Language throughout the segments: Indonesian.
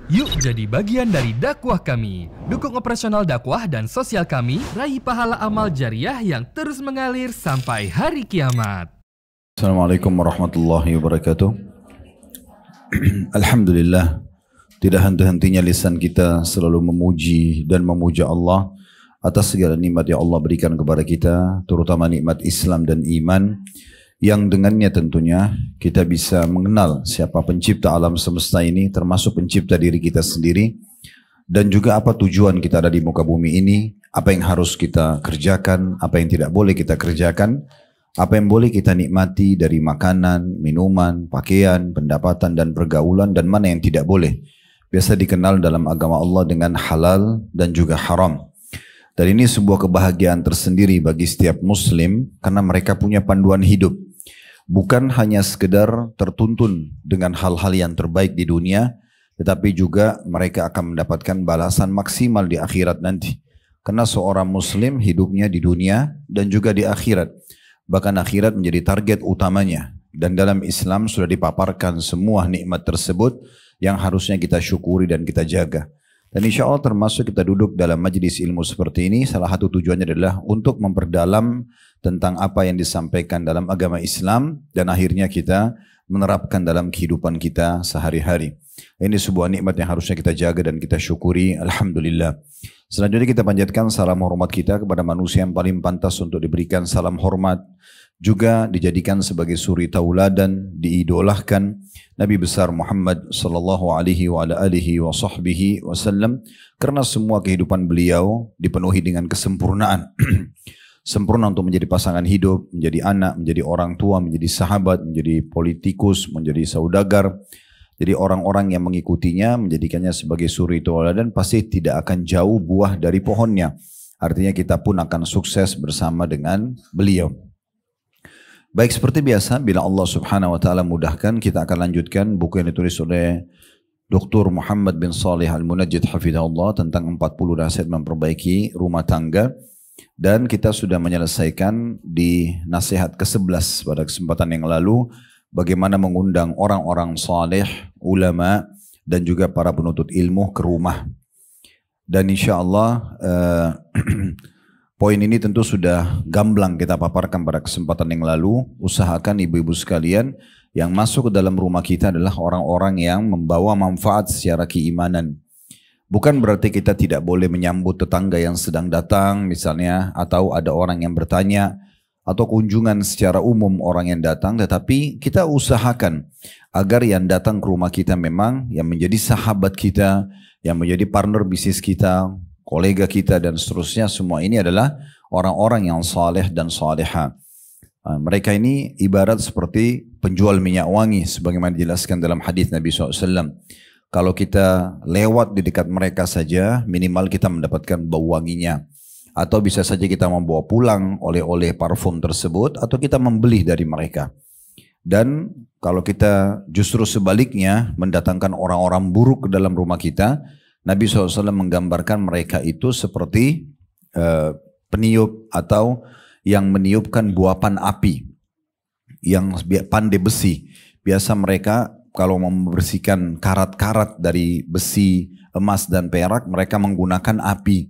Yuk jadi bagian dari dakwah kami. Dukung operasional dakwah dan sosial kami, raih pahala amal jariah yang terus mengalir sampai hari kiamat. Assalamualaikum warahmatullahi wabarakatuh. Alhamdulillah, tidak henti-hentinya lisan kita selalu memuji dan memuja Allah atas segala nikmat yang Allah berikan kepada kita, terutama nikmat Islam dan iman, yang dengannya tentunya kita bisa mengenal siapa pencipta alam semesta ini, termasuk pencipta diri kita sendiri, dan juga apa tujuan kita ada di muka bumi ini, apa yang harus kita kerjakan, apa yang tidak boleh kita kerjakan, apa yang boleh kita nikmati dari makanan, minuman, pakaian, pendapatan dan pergaulan, dan mana yang tidak boleh. Biasa dikenal dalam agama Allah dengan halal dan juga haram. Dan ini sebuah kebahagiaan tersendiri bagi setiap muslim karena mereka punya panduan hidup. Bukan hanya sekedar tertuntun dengan hal-hal yang terbaik di dunia, tetapi juga mereka akan mendapatkan balasan maksimal di akhirat nanti. Karena seorang muslim hidupnya di dunia dan juga di akhirat. Bahkan akhirat menjadi target utamanya. Dan dalam Islam sudah dipaparkan semua nikmat tersebut yang harusnya kita syukuri dan kita jaga. Dan insya Allah termasuk kita duduk dalam majlis ilmu seperti ini, salah satu tujuannya adalah untuk memperdalam tentang apa yang disampaikan dalam agama Islam dan akhirnya kita menerapkan dalam kehidupan kita sehari-hari. Ini sebuah nikmat yang harusnya kita jaga dan kita syukuri. Alhamdulillah. Selanjutnya kita panjatkan salam hormat kita kepada manusia yang paling pantas untuk diberikan salam hormat, juga dijadikan sebagai suri tauladan, diidolahkan Nabi besar Muhammad sallallahu alaihi wa ala alihi wa sahbihi wasallam, karena semua kehidupan beliau dipenuhi dengan kesempurnaan. Sempurna untuk menjadi pasangan hidup, menjadi anak, menjadi orang tua, menjadi sahabat, menjadi politikus, menjadi saudagar. Jadi orang-orang yang mengikutinya menjadikannya sebagai suri tauladan pasti tidak akan jauh buah dari pohonnya. Artinya kita pun akan sukses bersama dengan beliau. Baik, seperti biasa, bila Allah subhanahu wa ta'ala mudahkan, kita akan lanjutkan buku yang ditulis oleh Dr. Muhammad bin Salih Al-Munajjid Hafidhahullah tentang 40 nasihat memperbaiki rumah tangga. Dan kita sudah menyelesaikan di nasihat ke-11 pada kesempatan yang lalu, bagaimana mengundang orang-orang saleh, ulama, dan juga para penuntut ilmu ke rumah. Dan insya Allah poin ini tentu sudah gamblang kita paparkan pada kesempatan yang lalu. Usahakan ibu-ibu sekalian yang masuk ke dalam rumah kita adalah orang-orang yang membawa manfaat secara keimanan. Bukan berarti kita tidak boleh menyambut tetangga yang sedang datang misalnya, atau ada orang yang bertanya, atau kunjungan secara umum orang yang datang, tetapi kita usahakan agar yang datang ke rumah kita memang yang menjadi sahabat kita, yang menjadi partner bisnis kita, kolega kita dan seterusnya, semua ini adalah orang-orang yang saleh dan saleha. Mereka ini ibarat seperti penjual minyak wangi sebagaimana dijelaskan dalam hadis Nabi SAW. Kalau kita lewat di dekat mereka saja, minimal kita mendapatkan bau wanginya. Atau bisa saja kita membawa pulang oleh-oleh parfum tersebut, atau kita membeli dari mereka. Dan kalau kita justru sebaliknya mendatangkan orang-orang buruk ke dalam rumah kita, Nabi SAW menggambarkan mereka itu seperti peniup atau yang meniupkan buapan api, yang pandai besi. Biasa mereka kalau membersihkan karat-karat dari besi, emas dan perak, mereka menggunakan api.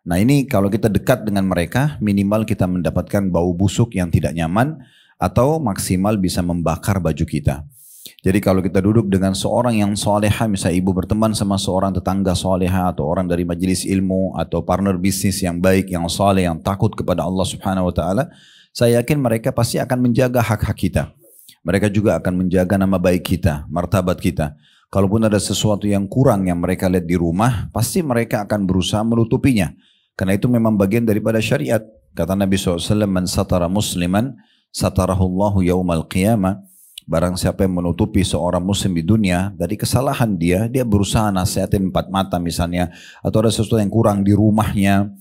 Nah ini kalau kita dekat dengan mereka, minimal kita mendapatkan bau busuk yang tidak nyaman, atau maksimal bisa membakar baju kita. Jadi kalau kita duduk dengan seorang yang soleha, misalnya ibu berteman sama seorang tetangga soleha, atau orang dari majelis ilmu, atau partner bisnis yang baik, yang soleh, yang takut kepada Allah subhanahu wa ta'ala, saya yakin mereka pasti akan menjaga hak-hak kita. Mereka juga akan menjaga nama baik kita, martabat kita. Kalaupun ada sesuatu yang kurang yang mereka lihat di rumah, pasti mereka akan berusaha menutupinya. Karena itu memang bagian daripada syariat. Kata Nabi SAW, man satara musliman, satarahullahu yaumal qiyamah. Barang siapa yang menutupi seorang muslim di dunia dari kesalahan dia berusaha nasihatin empat mata misalnya, atau ada sesuatu yang kurang di rumahnya,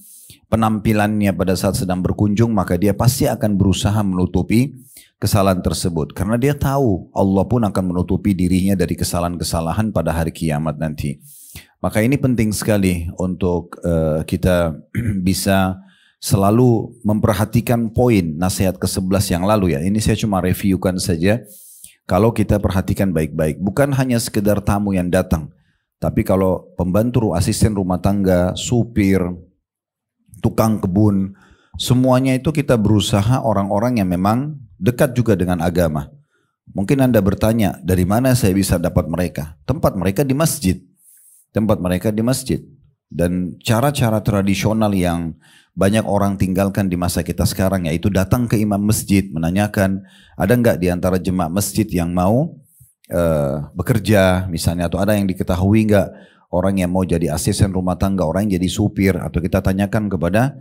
penampilannya pada saat sedang berkunjung, maka dia pasti akan berusaha menutupi kesalahan tersebut. Karena dia tahu Allah pun akan menutupi dirinya dari kesalahan-kesalahan pada hari kiamat nanti. Maka ini penting sekali untuk kita bisa selalu memperhatikan poin nasihat ke-11 yang lalu ya. Ini saya cuma reviewkan saja. Kalau kita perhatikan baik-baik, bukan hanya sekedar tamu yang datang. Tapi kalau pembantu asisten rumah tangga, supir, tukang kebun, semuanya itu kita berusaha orang-orang yang memang dekat juga dengan agama. Mungkin Anda bertanya, dari mana saya bisa dapat mereka? Tempat mereka di masjid. Tempat mereka di masjid. Dan cara-cara tradisional yang banyak orang tinggalkan di masa kita sekarang, yaitu datang ke imam masjid, menanyakan, ada enggak di antara jemaah masjid yang mau bekerja misalnya, atau ada yang diketahui enggak orang yang mau jadi asisten rumah tangga, orang yang jadi supir, atau kita tanyakan kepada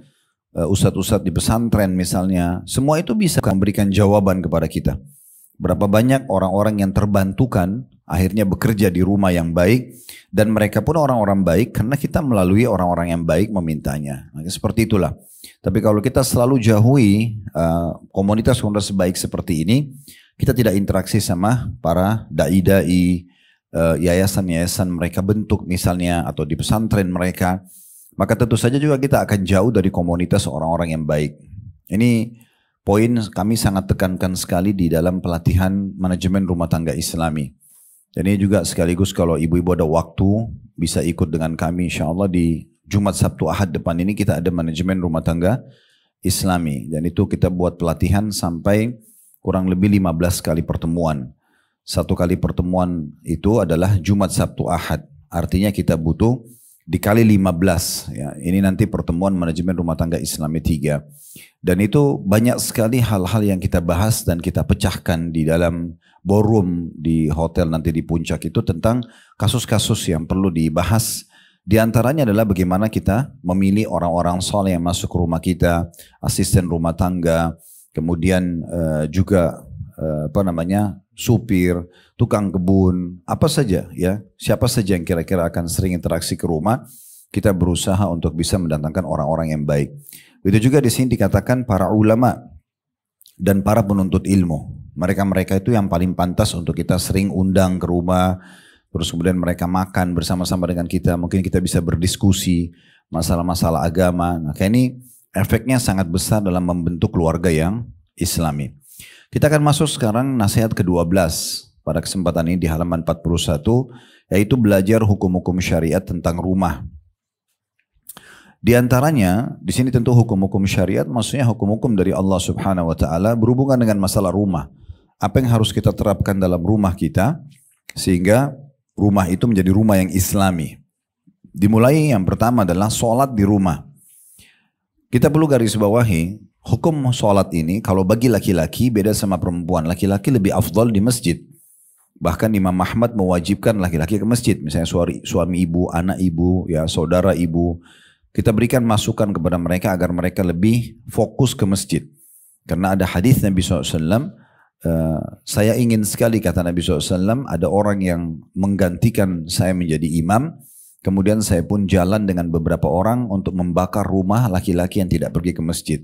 ustadz-ustadz di pesantren misalnya. Semua itu bisa memberikan jawaban kepada kita. Berapa banyak orang-orang yang terbantukan akhirnya bekerja di rumah yang baik, dan mereka pun orang-orang baik karena kita melalui orang-orang yang baik memintanya. Nah, seperti itulah. Tapi kalau kita selalu jauhi komunitas-komunitas baik seperti ini, kita tidak interaksi sama para dai-dai, yayasan-yayasan mereka bentuk misalnya, atau di pesantren mereka, maka tentu saja juga kita akan jauh dari komunitas orang-orang yang baik. Ini poin kami sangat tekankan sekali di dalam pelatihan manajemen rumah tangga Islami. Dan ini juga sekaligus kalau ibu-ibu ada waktu bisa ikut dengan kami, insya Allah di Jumat, Sabtu, Ahad depan ini kita ada manajemen rumah tangga Islami. Dan itu kita buat pelatihan sampai kurang lebih 15 kali pertemuan. Satu kali pertemuan itu adalah Jumat, Sabtu, Ahad. Artinya kita butuh dikali 15. Ya. Ini nanti pertemuan manajemen rumah tangga Islami 3. Dan itu banyak sekali hal-hal yang kita bahas dan kita pecahkan di dalam ballroom di hotel nanti di puncak itu tentang kasus-kasus yang perlu dibahas. Di antaranya adalah bagaimana kita memilih orang-orang soleh yang masuk ke rumah kita, asisten rumah tangga, kemudian juga supir, tukang kebun, apa saja ya, siapa saja yang kira-kira akan sering interaksi ke rumah, kita berusaha untuk bisa mendatangkan orang-orang yang baik. Itu juga di sini dikatakan para ulama dan para penuntut ilmu. Mereka-mereka itu yang paling pantas untuk kita sering undang ke rumah, terus kemudian mereka makan bersama-sama dengan kita, mungkin kita bisa berdiskusi masalah-masalah agama. Nah, ini efeknya sangat besar dalam membentuk keluarga yang Islami. Kita akan masuk sekarang nasihat ke-12 pada kesempatan ini di halaman 41, yaitu belajar hukum-hukum syariat tentang rumah. Di antaranya, di sini tentu hukum-hukum syariat maksudnya hukum-hukum dari Allah Subhanahu wa taala berhubungan dengan masalah rumah. Apa yang harus kita terapkan dalam rumah kita sehingga rumah itu menjadi rumah yang Islami. Dimulai yang pertama adalah sholat di rumah. Kita perlu garis bawahi, hukum sholat ini kalau bagi laki-laki beda sama perempuan. Laki-laki lebih afdal di masjid. Bahkan Imam Ahmad mewajibkan laki-laki ke masjid. Misalnya suami ibu, anak ibu, ya saudara ibu. Kita berikan masukan kepada mereka agar mereka lebih fokus ke masjid. Karena ada hadis Nabi SAW, saya ingin sekali kata Nabi SAW, ada orang yang menggantikan saya menjadi imam. Kemudian saya pun jalan dengan beberapa orang untuk membakar rumah laki-laki yang tidak pergi ke masjid.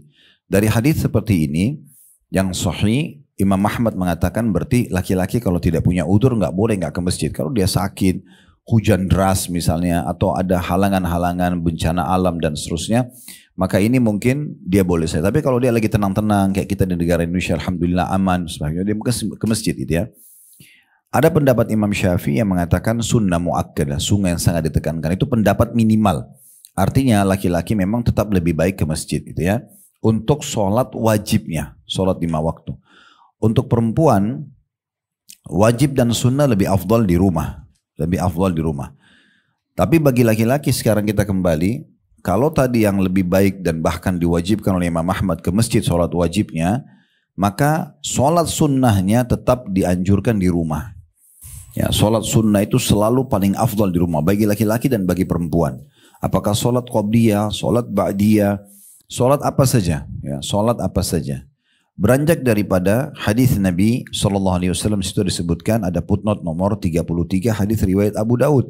Dari hadis seperti ini, yang sahih, Imam Ahmad mengatakan berarti laki-laki kalau tidak punya udzur nggak boleh nggak ke masjid. Kalau dia sakit, hujan deras misalnya, atau ada halangan-halangan, bencana alam dan seterusnya, maka ini mungkin dia boleh saya. Tapi kalau dia lagi tenang-tenang, kayak kita di negara Indonesia, alhamdulillah aman, sebagainya, dia mungkin ke masjid gitu ya. Ada pendapat Imam Syafi'i yang mengatakan sunnah muakkadah, sunnah yang sangat ditekankan. Itu pendapat minimal. Artinya laki-laki memang tetap lebih baik ke masjid gitu ya. Untuk sholat wajibnya, sholat 5 waktu. Untuk perempuan, wajib dan sunnah lebih afdal di rumah. Lebih afdal di rumah. Tapi bagi laki-laki sekarang kita kembali, kalau tadi yang lebih baik dan bahkan diwajibkan oleh Imam Ahmad ke masjid sholat wajibnya, maka sholat sunnahnya tetap dianjurkan di rumah. Ya, sholat sunnah itu selalu paling afdal di rumah bagi laki-laki dan bagi perempuan. Apakah sholat qabliyah, sholat ba'diyah, sholat apa saja, ya, sholat apa saja. Beranjak daripada hadis Nabi SAW situ disebutkan ada footnote nomor 33 hadis riwayat Abu Daud.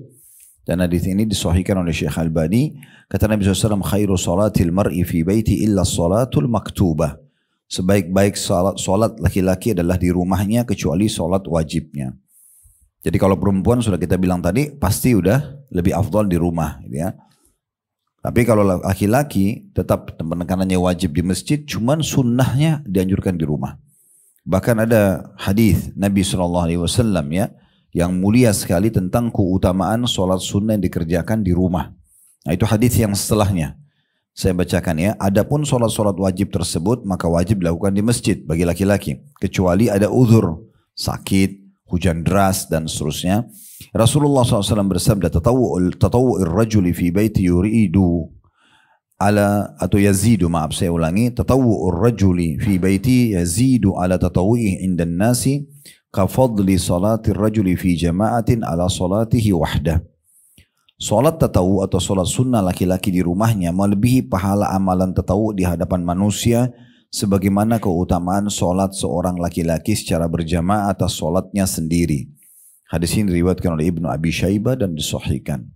Dan hadis ini disahihkan oleh Syekh Albani. Kata Nabi SAW, khairu salatil mar'i fi baiti illa salatul maktubah. Sebaik-baik salat laki-laki adalah di rumahnya kecuali salat wajibnya. Jadi kalau perempuan sudah kita bilang tadi pasti udah lebih afdal di rumah gitu ya. Tapi kalau laki-laki tetap penekanannya wajib di masjid, cuman sunnahnya dianjurkan di rumah. Bahkan ada hadis Nabi SAW ya, yang mulia sekali tentang keutamaan sholat sunnah yang dikerjakan di rumah. Nah itu hadis yang setelahnya. Saya bacakan ya. Adapun sholat-sholat wajib tersebut maka wajib dilakukan di masjid bagi laki-laki. Kecuali ada uzur, sakit, hujan deras dan seterusnya. Rasulullah SAW bersabda, tatawu'ir rajuli fi baiti yuridu ala atau yazidu, maaf saya ulangi, tatawu'ur rajuli fi baiti yazidu ala tatawu'ihi indan nasi kafadli salatir rajuli fi jama'atin ala salatihi wahdah. Salat tatawu atau salat sunnah laki-laki di rumahnya melebihi pahala amalan tatawu di hadapan manusia sebagaimana keutamaan salat seorang laki-laki secara berjamaah atas salatnya sendiri. Hadis ini diriwayatkan oleh Ibnu Abi Syaibah dan disahihkan.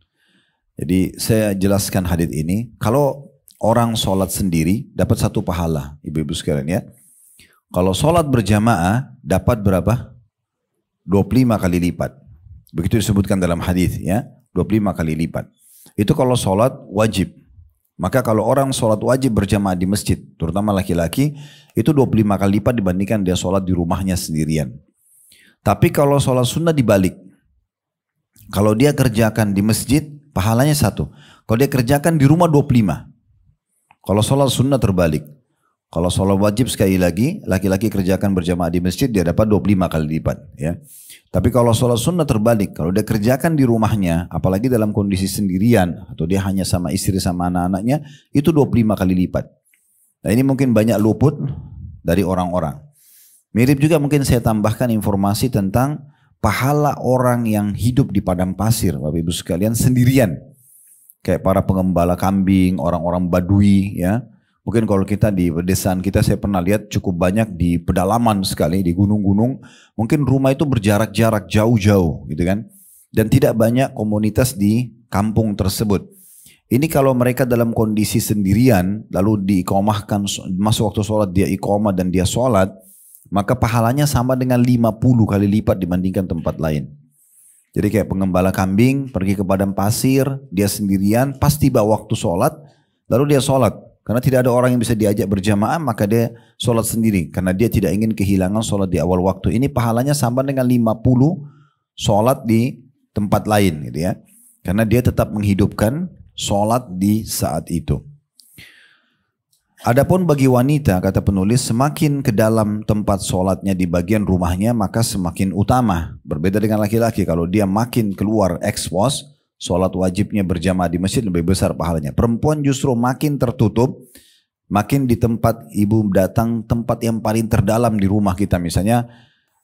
Jadi saya jelaskan hadis ini, kalau orang salat sendiri dapat satu pahala, ibu-ibu sekalian ya. Kalau salat berjamaah dapat berapa? 25 kali lipat. Begitu disebutkan dalam hadis ya. 25 kali lipat. Itu kalau sholat wajib. Maka kalau orang sholat wajib berjamaah di masjid, terutama laki-laki, itu 25 kali lipat dibandingkan dia sholat di rumahnya sendirian. Tapi kalau sholat sunnah dibalik. Kalau dia kerjakan di masjid, pahalanya 1. Kalau dia kerjakan di rumah 25. Kalau sholat sunnah terbalik. Kalau sholat wajib sekali lagi, laki-laki kerjakan berjamaah di masjid, dia dapat 25 kali lipat. Ya. Tapi kalau sholat sunnah terbalik, kalau dia kerjakan di rumahnya, apalagi dalam kondisi sendirian, atau dia hanya sama istri sama anak-anaknya, itu 25 kali lipat. Nah ini mungkin banyak luput dari orang-orang. Mirip juga mungkin saya tambahkan informasi tentang pahala orang yang hidup di padang pasir, Bapak Ibu sekalian, sendirian. Kayak para pengembala kambing, orang-orang badui, ya. Mungkin kalau kita di pedesaan kita, saya pernah lihat cukup banyak di pedalaman sekali, di gunung-gunung. Mungkin rumah itu berjarak-jarak jauh-jauh gitu kan. Dan tidak banyak komunitas di kampung tersebut. Ini kalau mereka dalam kondisi sendirian, lalu diiqomahkan, masuk waktu sholat dia iqomah dan dia sholat, maka pahalanya sama dengan 50 kali lipat dibandingkan tempat lain. Jadi kayak pengembala kambing, pergi ke padang pasir, dia sendirian, pas tiba waktu sholat, lalu dia sholat. Karena tidak ada orang yang bisa diajak berjamaah, maka dia sholat sendiri. Karena dia tidak ingin kehilangan sholat di awal waktu. Ini pahalanya sama dengan 50 sholat di tempat lain gitu ya. Karena dia tetap menghidupkan sholat di saat itu. Adapun bagi wanita, kata penulis, semakin ke dalam tempat sholatnya di bagian rumahnya, maka semakin utama. Berbeda dengan laki-laki, kalau dia makin keluar expose, sholat wajibnya berjamaah di masjid lebih besar pahalanya. Perempuan justru makin tertutup, makin di tempat ibu datang, tempat yang paling terdalam di rumah kita. Misalnya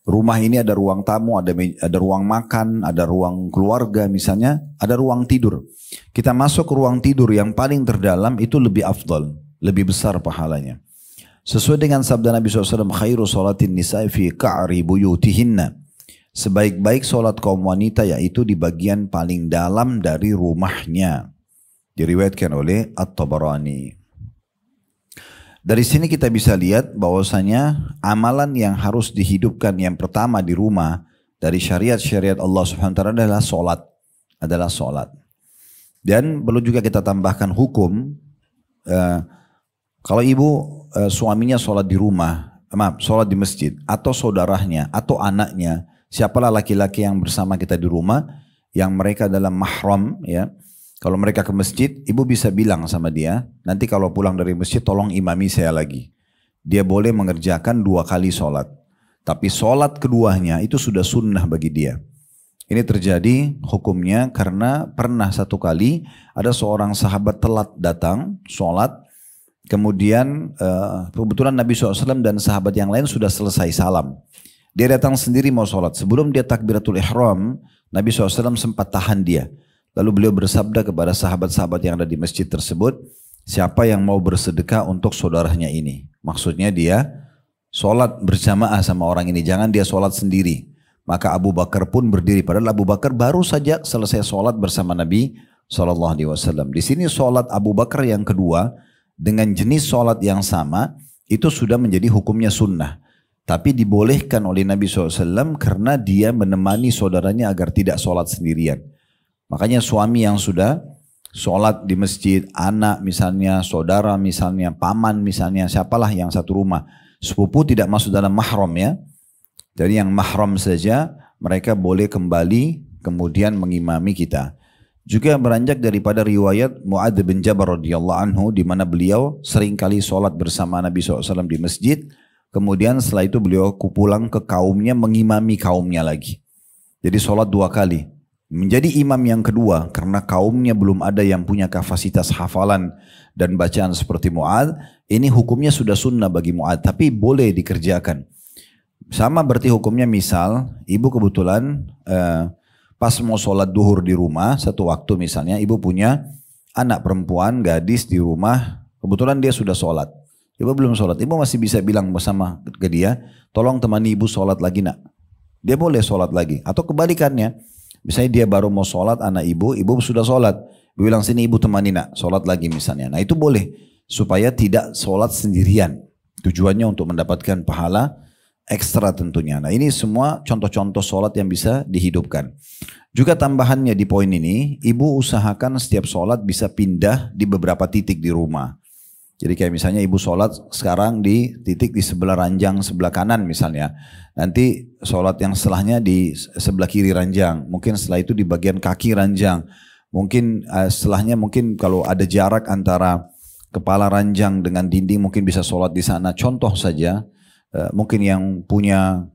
rumah ini ada ruang tamu, ada ruang makan, ada ruang keluarga misalnya, ada ruang tidur. Kita masuk ke ruang tidur yang paling terdalam itu lebih afdal, lebih besar pahalanya. Sesuai dengan sabda Nabi SAW, khairu sholatin nisa'i fi ka'ri buyutihinna. Sebaik-baik sholat kaum wanita yaitu di bagian paling dalam dari rumahnya. Diriwayatkan oleh At-Tabarani. Dari sini kita bisa lihat bahwasanya amalan yang harus dihidupkan yang pertama di rumah dari syariat-syariat Allah Subhanahu wa taala adalah sholat. Dan perlu juga kita tambahkan hukum, kalau ibu suaminya sholat di rumah, sholat di masjid, atau saudaranya, atau anaknya, siapalah laki-laki yang bersama kita di rumah, yang mereka dalam mahram, ya. Kalau mereka ke masjid, ibu bisa bilang sama dia, nanti kalau pulang dari masjid tolong imami saya lagi. Dia boleh mengerjakan 2 kali sholat. Tapi sholat keduanya itu sudah sunnah bagi dia. Ini terjadi hukumnya karena pernah satu kali ada seorang sahabat telat datang sholat. Kemudian kebetulan Nabi SAW dan sahabat yang lain sudah selesai salam. Dia datang sendiri mau sholat. Sebelum dia takbiratul ihram, Nabi SAW sempat tahan dia. Lalu beliau bersabda kepada sahabat-sahabat yang ada di masjid tersebut, siapa yang mau bersedekah untuk saudaranya ini? Maksudnya dia sholat berjamaah sama orang ini, jangan dia sholat sendiri. Maka Abu Bakar pun berdiri, padahal Abu Bakar baru saja selesai sholat bersama Nabi SAW. Di sini sholat Abu Bakar yang kedua, dengan jenis sholat yang sama, itu sudah menjadi hukumnya sunnah. Tapi dibolehkan oleh Nabi SAW karena dia menemani saudaranya agar tidak sholat sendirian. Makanya suami yang sudah sholat di masjid, anak misalnya, saudara misalnya, paman misalnya, siapalah yang satu rumah. Sepupu tidak masuk dalam mahram ya. Jadi yang mahram saja mereka boleh kembali kemudian mengimami kita. Juga beranjak daripada riwayat Mu'adz bin Jabal radhiyallahu anhu di mana beliau seringkali sholat bersama Nabi SAW di masjid. Kemudian setelah itu beliau pulang ke kaumnya mengimami kaumnya lagi. Jadi sholat 2 kali. Menjadi imam yang kedua karena kaumnya belum ada yang punya kapasitas hafalan dan bacaan seperti Mu'adz. Ini hukumnya sudah sunnah bagi Mu'adz tapi boleh dikerjakan. Sama berarti hukumnya misal ibu kebetulan pas mau sholat duhur di rumah, satu waktu misalnya ibu punya anak perempuan, gadis di rumah, kebetulan dia sudah sholat. Ibu belum sholat, ibu masih bisa bilang bersama ke dia, tolong temani ibu sholat lagi nak. Dia boleh sholat lagi. Atau kebalikannya, misalnya dia baru mau sholat anak ibu sudah sholat. Ibu bilang sini ibu temani nak, sholat lagi misalnya. Nah itu boleh, supaya tidak sholat sendirian. Tujuannya untuk mendapatkan pahala ekstra tentunya. Nah ini semua contoh-contoh sholat yang bisa dihidupkan. Juga tambahannya di poin ini, ibu usahakan setiap sholat bisa pindah di beberapa titik di rumah. Jadi kayak misalnya ibu sholat sekarang di titik di sebelah ranjang sebelah kanan misalnya. Nanti sholat yang setelahnya di sebelah kiri ranjang. Mungkin setelah itu di bagian kaki ranjang. Mungkin setelahnya mungkin kalau ada jarak antara kepala ranjang dengan dinding mungkin bisa sholat di sana. Contoh saja. Mungkin yang punya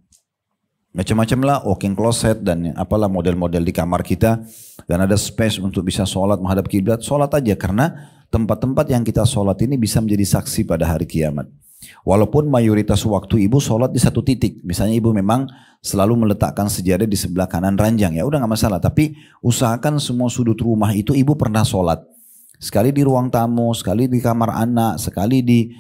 macam-macam lah walking closet dan apalah model-model di kamar kita dan ada space untuk bisa sholat menghadap kiblat, sholat aja karena tempat-tempat yang kita sholat ini bisa menjadi saksi pada hari kiamat. Walaupun mayoritas waktu ibu sholat di satu titik, misalnya ibu memang selalu meletakkan sejadah di sebelah kanan ranjang, ya udah nggak masalah. Tapi usahakan semua sudut rumah itu ibu pernah sholat. Sekali di ruang tamu, sekali di kamar anak, sekali di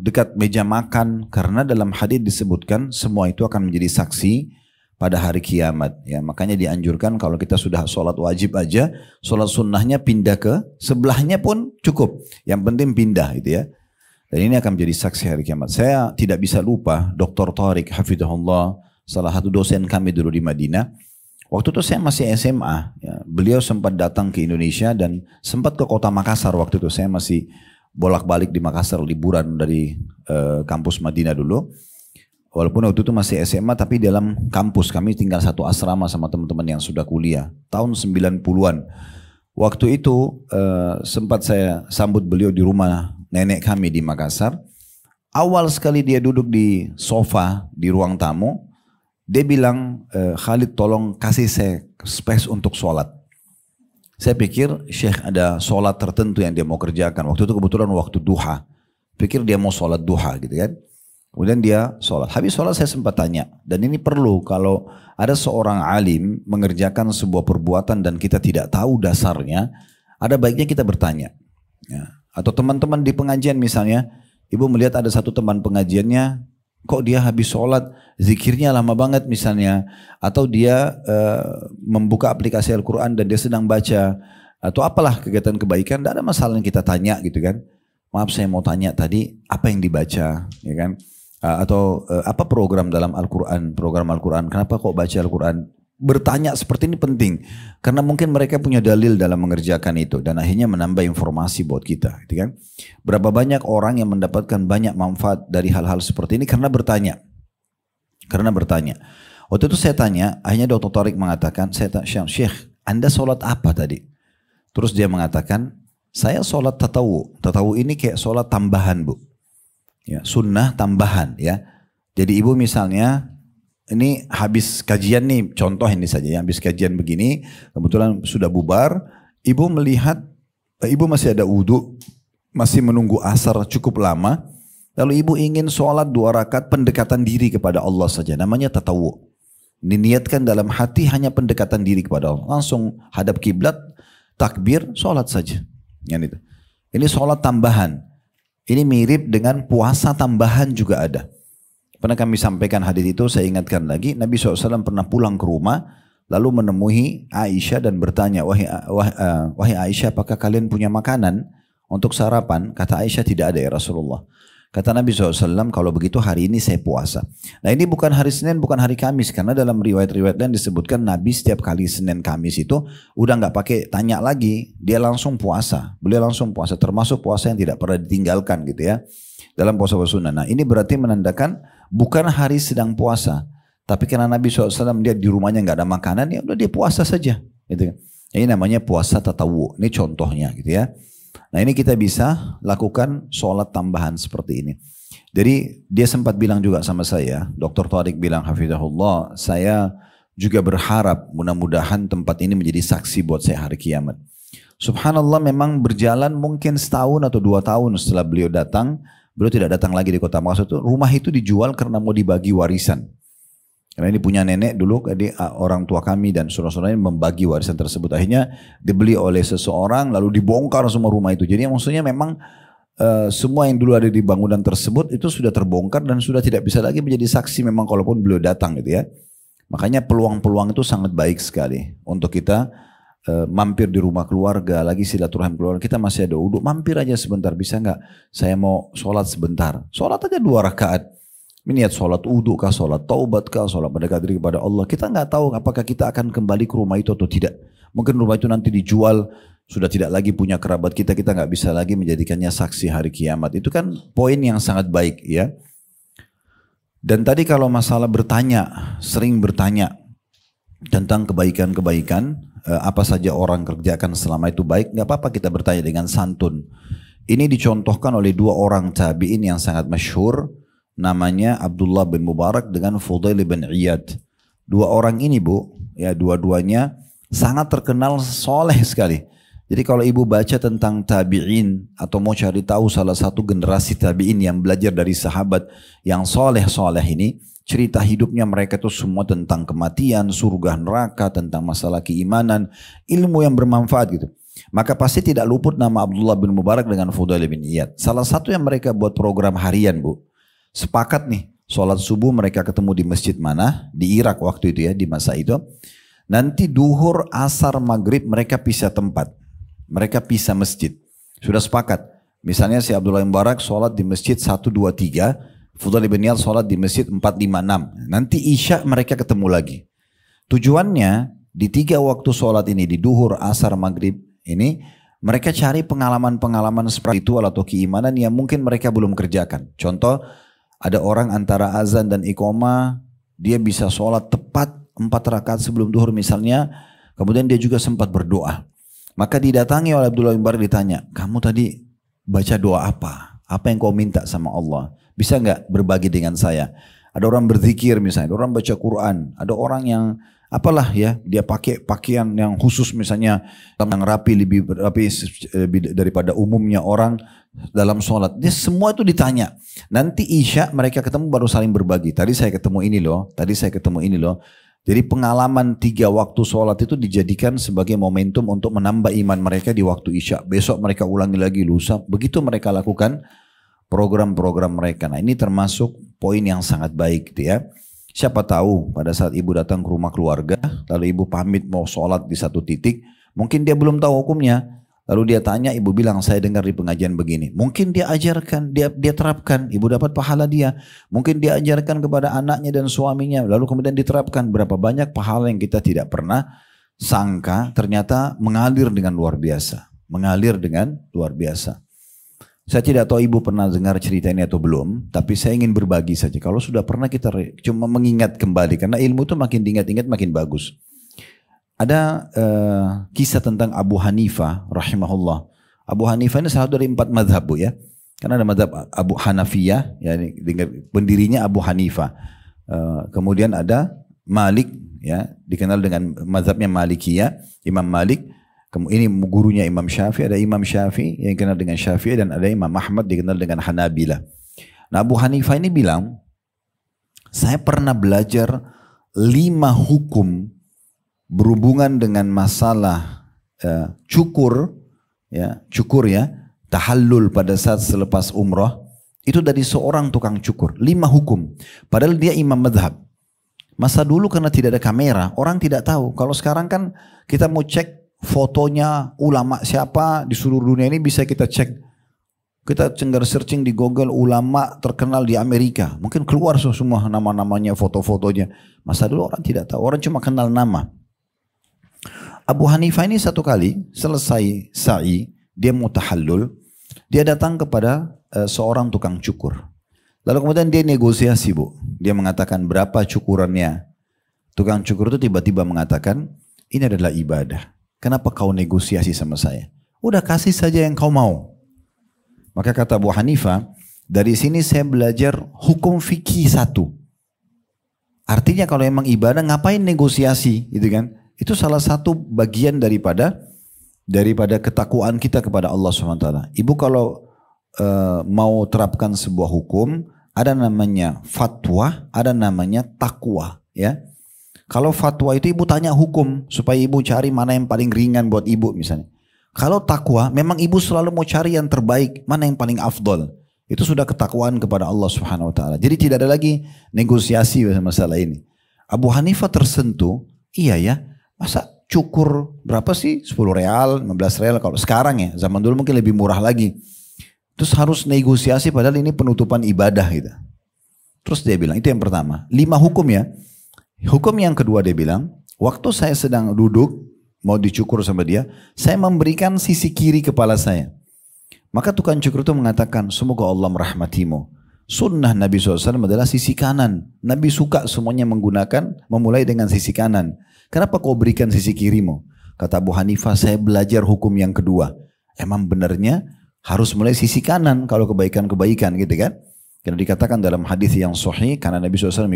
dekat meja makan. Karena dalam hadis disebutkan semua itu akan menjadi saksi pada hari kiamat. Ya, makanya dianjurkan kalau kita sudah sholat wajib aja, sholat sunnahnya pindah ke sebelahnya pun cukup. Yang penting pindah gitu ya. Dan ini akan menjadi saksi hari kiamat. Saya tidak bisa lupa Dr. Tariq Hafidhahullah, salah satu dosen kami dulu di Madinah. Waktu itu saya masih SMA, ya. Beliau sempat datang ke Indonesia dan sempat ke kota Makassar waktu itu. Saya masih bolak-balik di Makassar liburan dari kampus Madinah dulu. Walaupun waktu itu masih SMA tapi dalam kampus kami tinggal satu asrama sama teman-teman yang sudah kuliah. Tahun 90-an. Waktu itu sempat saya sambut beliau di rumah nenek kami di Makassar. Awal sekali dia duduk di sofa di ruang tamu. Dia bilang, Khalid tolong kasih saya space untuk sholat. Saya pikir Syekh ada sholat tertentu yang dia mau kerjakan. Waktu itu kebetulan waktu duha. Pikir dia mau sholat duha gitu kan. Kemudian dia sholat. Habis sholat saya sempat tanya. Dan ini perlu kalau ada seorang alim mengerjakan sebuah perbuatan dan kita tidak tahu dasarnya. Ada baiknya kita bertanya. Ya. Atau teman-teman di pengajian misalnya. Ibu melihat ada satu teman pengajiannya. Kok dia habis sholat zikirnya lama banget misalnya. Atau dia membuka aplikasi Al-Quran dan dia sedang baca. Atau apalah kegiatan kebaikan. Tidak ada masalah yang kita tanya gitu kan. Maaf saya mau tanya tadi apa yang dibaca ya kan. Atau apa program dalam Al-Quran. Program Al-Quran. Kenapa kok baca Al-Quran. Bertanya seperti ini penting. Karena mungkin mereka punya dalil dalam mengerjakan itu. Dan akhirnya menambah informasi buat kita. Gitu kan? Berapa banyak orang yang mendapatkan banyak manfaat dari hal-hal seperti ini karena bertanya. Karena bertanya. Waktu itu saya tanya, akhirnya Dr. Tariq mengatakan, saya tanya, Syekh, Anda sholat apa tadi? Terus dia mengatakan, saya sholat tatawu. Tatawu ini kayak sholat tambahan bu. Ya, sunnah tambahan ya. Jadi ibu misalnya, ini habis kajian nih, contoh ini saja ya, habis kajian begini, kebetulan sudah bubar, ibu melihat, ibu masih ada wudhu, masih menunggu asar cukup lama, lalu ibu ingin sholat 2 rakaat pendekatan diri kepada Allah saja, namanya tatawu. Diniatkan dalam hati hanya pendekatan diri kepada Allah, langsung hadap kiblat, takbir, sholat saja. Yang itu. Ini sholat tambahan, ini mirip dengan puasa tambahan juga ada. Pernah kami sampaikan hadis itu, saya ingatkan lagi, Nabi SAW pernah pulang ke rumah, lalu menemui Aisyah dan bertanya, wahai Aisyah, apakah kalian punya makanan untuk sarapan? Kata Aisyah, tidak ada ya Rasulullah. Kata Nabi SAW, kalau begitu hari ini saya puasa. Nah ini bukan hari Senin, bukan hari Kamis, karena dalam riwayat-riwayat lain disebutkan Nabi setiap kali Senin Kamis itu udah nggak pakai tanya lagi, dia langsung puasa. Beliau langsung puasa, termasuk puasa yang tidak pernah ditinggalkan gitu ya. Dalam puasa sunnah. Nah ini berarti menandakan bukan hari sedang puasa, Tapi karena Nabi SAW dia di rumahnya nggak ada makanan, ya udah dia puasa saja. Gitu kan. Ini namanya puasa tatawu. Ini contohnya gitu ya. Nah ini kita bisa lakukan sholat tambahan seperti ini. Jadi dia sempat bilang juga sama saya, Dr. Tariq bilang hafizahullah, saya juga berharap mudah-mudahan tempat ini menjadi saksi buat saya hari kiamat. Subhanallah memang berjalan mungkin setahun atau 2 tahun setelah beliau datang, beliau tidak datang lagi di kota Makassar itu. Rumah itu dijual karena mau dibagi warisan. Karena ini punya nenek dulu, jadi orang tua kami dan saudara-saudaranya membagi warisan tersebut. Akhirnya dibeli oleh seseorang, lalu dibongkar semua rumah itu. Jadi maksudnya memang semua yang dulu ada di bangunan tersebut itu sudah terbongkar dan sudah tidak bisa lagi menjadi saksi memang kalaupun beliau datang gitu ya. Makanya peluang-peluang itu sangat baik sekali untuk kita mampir di rumah keluarga, lagi silaturahim keluarga. Kita masih ada uduk, mampir aja sebentar, bisa nggak? Saya mau sholat sebentar. Sholat aja 2 rakaat. Niat sholat uduk kah, sholat taubat kah, sholat mendekat diri kepada Allah. Kita nggak tahu apakah kita akan kembali ke rumah itu atau tidak. Mungkin rumah itu nanti dijual, sudah tidak lagi punya kerabat kita nggak bisa lagi menjadikannya saksi hari kiamat. Itu kan poin yang sangat baik ya. Dan tadi kalau masalah bertanya, sering bertanya tentang kebaikan-kebaikan, apa saja orang kerjakan selama itu baik, nggak apa-apa kita bertanya dengan santun. Ini dicontohkan oleh 2 orang tabi'in yang sangat masyhur. Namanya Abdullah bin Mubarak dengan Fudail bin Iyad. 2 orang ini bu, ya dua-duanya sangat terkenal soleh sekali. Jadi kalau ibu baca tentang tabi'in atau mau cari tahu salah satu generasi tabi'in yang belajar dari sahabat yang soleh-soleh ini, cerita hidupnya mereka itu semua tentang kematian, surga, neraka, tentang masalah keimanan, ilmu yang bermanfaat gitu. Maka pasti tidak luput nama Abdullah bin Mubarak dengan Fudail bin Iyad. Salah satu yang mereka buat program harian bu. Sepakat nih, sholat subuh mereka ketemu di masjid mana, di Irak waktu itu ya, di masa itu. Nanti duhur, asar, maghrib mereka pisah tempat. Mereka pisah masjid. Sudah sepakat. Misalnya si Abdullah bin Mubarak sholat di masjid 1, 2, 3. Fudail bin Iyad sholat di masjid 4, 5, 6. Nanti isya mereka ketemu lagi. Tujuannya di 3 waktu sholat ini, di duhur, asar, maghrib ini, mereka cari pengalaman-pengalaman spiritual atau keimanan yang mungkin mereka belum kerjakan. Contoh, ada orang antara azan dan iqamah, dia bisa sholat tepat 4 rakaat sebelum duhur misalnya, kemudian dia juga sempat berdoa. Maka didatangi oleh Abdullah bin Mubarak ditanya, kamu tadi baca doa apa? Apa yang kau minta sama Allah? Bisa nggak berbagi dengan saya? Ada orang berzikir misalnya, ada orang baca Quran, ada orang yang apalah ya, dia pakai pakaian yang khusus misalnya, yang rapi, lebih rapi daripada umumnya orang dalam sholat. Dia semua itu ditanya. Nanti isya mereka ketemu baru saling berbagi. Tadi saya ketemu ini loh, tadi saya ketemu ini loh. Jadi pengalaman 3 waktu sholat itu dijadikan sebagai momentum untuk menambah iman mereka di waktu isya. Besok mereka ulangi lagi, lusa. Begitu mereka lakukan program-program mereka. Nah ini termasuk poin yang sangat baik gitu ya. Siapa tahu pada saat ibu datang ke rumah keluarga, lalu ibu pamit mau sholat di satu titik, mungkin dia belum tahu hukumnya. Lalu dia tanya, ibu bilang saya dengar di pengajian begini. Mungkin dia ajarkan, dia terapkan, ibu dapat pahala dia. Mungkin dia ajarkan kepada anaknya dan suaminya, lalu kemudian diterapkan. Berapa banyak pahala yang kita tidak pernah sangka ternyata mengalir dengan luar biasa. Mengalir dengan luar biasa. Saya tidak tahu ibu pernah dengar cerita ini atau belum, tapi saya ingin berbagi saja. Kalau sudah pernah kita cuma mengingat kembali, karena ilmu itu makin diingat-ingat makin bagus. Ada kisah tentang Abu Hanifah rahimahullah. Abu Hanifah ini salah dari 4 mazhab bu ya. Karena ada mazhab Abu Hanafiyah, ya, pendirinya Abu Hanifah. Kemudian ada Malik, ya, dikenal dengan mazhabnya Malikiyah, Imam Malik. Ini gurunya Imam Syafi'i, ada Imam Syafi'i yang dikenal dengan Syafi'i, dan ada Imam Ahmad dikenal dengan Hanabilah. Nah Abu Hanifah ini bilang, saya pernah belajar 5 hukum berhubungan dengan masalah cukur ya, tahallul pada saat selepas umrah, itu dari seorang tukang cukur. 5 hukum, padahal dia imam madhab. Masa dulu karena tidak ada kamera, orang tidak tahu. Kalau sekarang kan kita mau cek fotonya ulama siapa di seluruh dunia ini, bisa kita cek. Kita cengar searching di Google ulama terkenal di Amerika, mungkin keluar semua nama-namanya, foto-fotonya. Masa dulu orang tidak tahu, orang cuma kenal nama. Abu Hanifah ini satu kali selesai sa'i, dia mau tahallul, dia datang kepada seorang tukang cukur. Lalu kemudian dia negosiasi Bu. Dia mengatakan berapa cukurannya. Tukang cukur itu tiba-tiba mengatakan, ini adalah ibadah. Kenapa kau negosiasi sama saya? Udah kasih saja yang kau mau. Maka kata Abu Hanifah, dari sini saya belajar hukum fikih satu. Artinya kalau emang ibadah ngapain negosiasi gitu kan? Itu salah satu bagian daripada ketakwaan kita kepada Allah SWT. Ibu kalau mau terapkan sebuah hukum, ada namanya fatwa, ada namanya takwa, ya. Kalau fatwa itu ibu tanya hukum supaya ibu cari mana yang paling ringan buat ibu misalnya. Kalau takwa memang ibu selalu mau cari yang terbaik, mana yang paling afdol. Itu sudah ketakwaan kepada Allah Subhanahu wa taala. Jadi tidak ada lagi negosiasi masalah ini. Abu Hanifah tersentuh, iya ya, masa cukur berapa sih? 10 real, 15 real kalau sekarang ya. Zaman dulu mungkin lebih murah lagi. Terus harus negosiasi padahal ini penutupan ibadah gitu. Terus dia bilang, itu yang pertama. 5 hukum ya. Hukum yang kedua dia bilang, waktu saya sedang duduk, mau dicukur sama dia, saya memberikan sisi kiri kepala saya. Maka tukang cukur itu mengatakan, semoga Allah merahmatimu. Sunnah Nabi SAW adalah sisi kanan. Nabi suka semuanya memulai dengan sisi kanan. Kenapa kau berikan sisi kirimu? Kata Abu Hanifah, saya belajar hukum yang kedua. Emang benarnya harus mulai sisi kanan kalau kebaikan-kebaikan gitu kan. Karena dikatakan dalam hadis yang sahih, karena Nabi SAW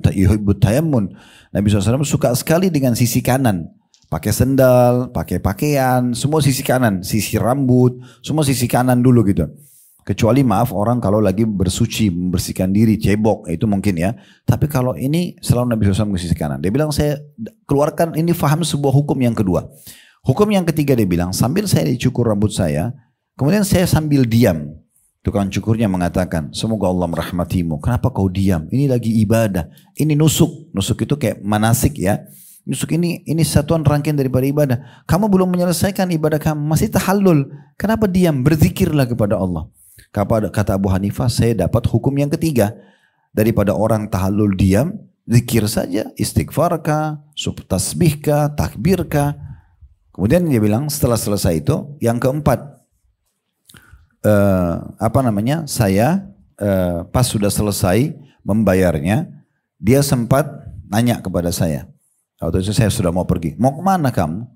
yuhibbut tayammun. Nabi SAW suka sekali dengan sisi kanan. Pakai sendal, pakai pakaian, semua sisi kanan. Sisi rambut, semua sisi kanan dulu gitu. Kecuali maaf orang kalau lagi bersuci, membersihkan diri, cebok, itu mungkin ya. Tapi kalau ini selalu Nabi SAW ke sisi kanan. Dia bilang saya keluarkan ini faham sebuah hukum yang kedua. Hukum yang ketiga dia bilang, sambil saya dicukur rambut saya, kemudian saya sambil diam. Tukang cukurnya mengatakan, semoga Allah merahmatimu. Kenapa kau diam? Ini lagi ibadah. Ini nusuk. Nusuk itu kayak manasik ya. Nusuk ini satuan rangkaian daripada ibadah. Kamu belum menyelesaikan ibadah kamu. Masih tahallul. Kenapa diam? Berzikirlah kepada Allah. Kata Abu Hanifah, saya dapat hukum yang ketiga. Daripada orang tahallul diam, zikir saja. Istighfarkah, tasbihkah, takbirkah. Kemudian dia bilang, setelah selesai itu, yang keempat. Saya pas sudah selesai membayarnya, dia sempat nanya kepada saya. Waktu itu saya sudah mau pergi. Mau kemana kamu?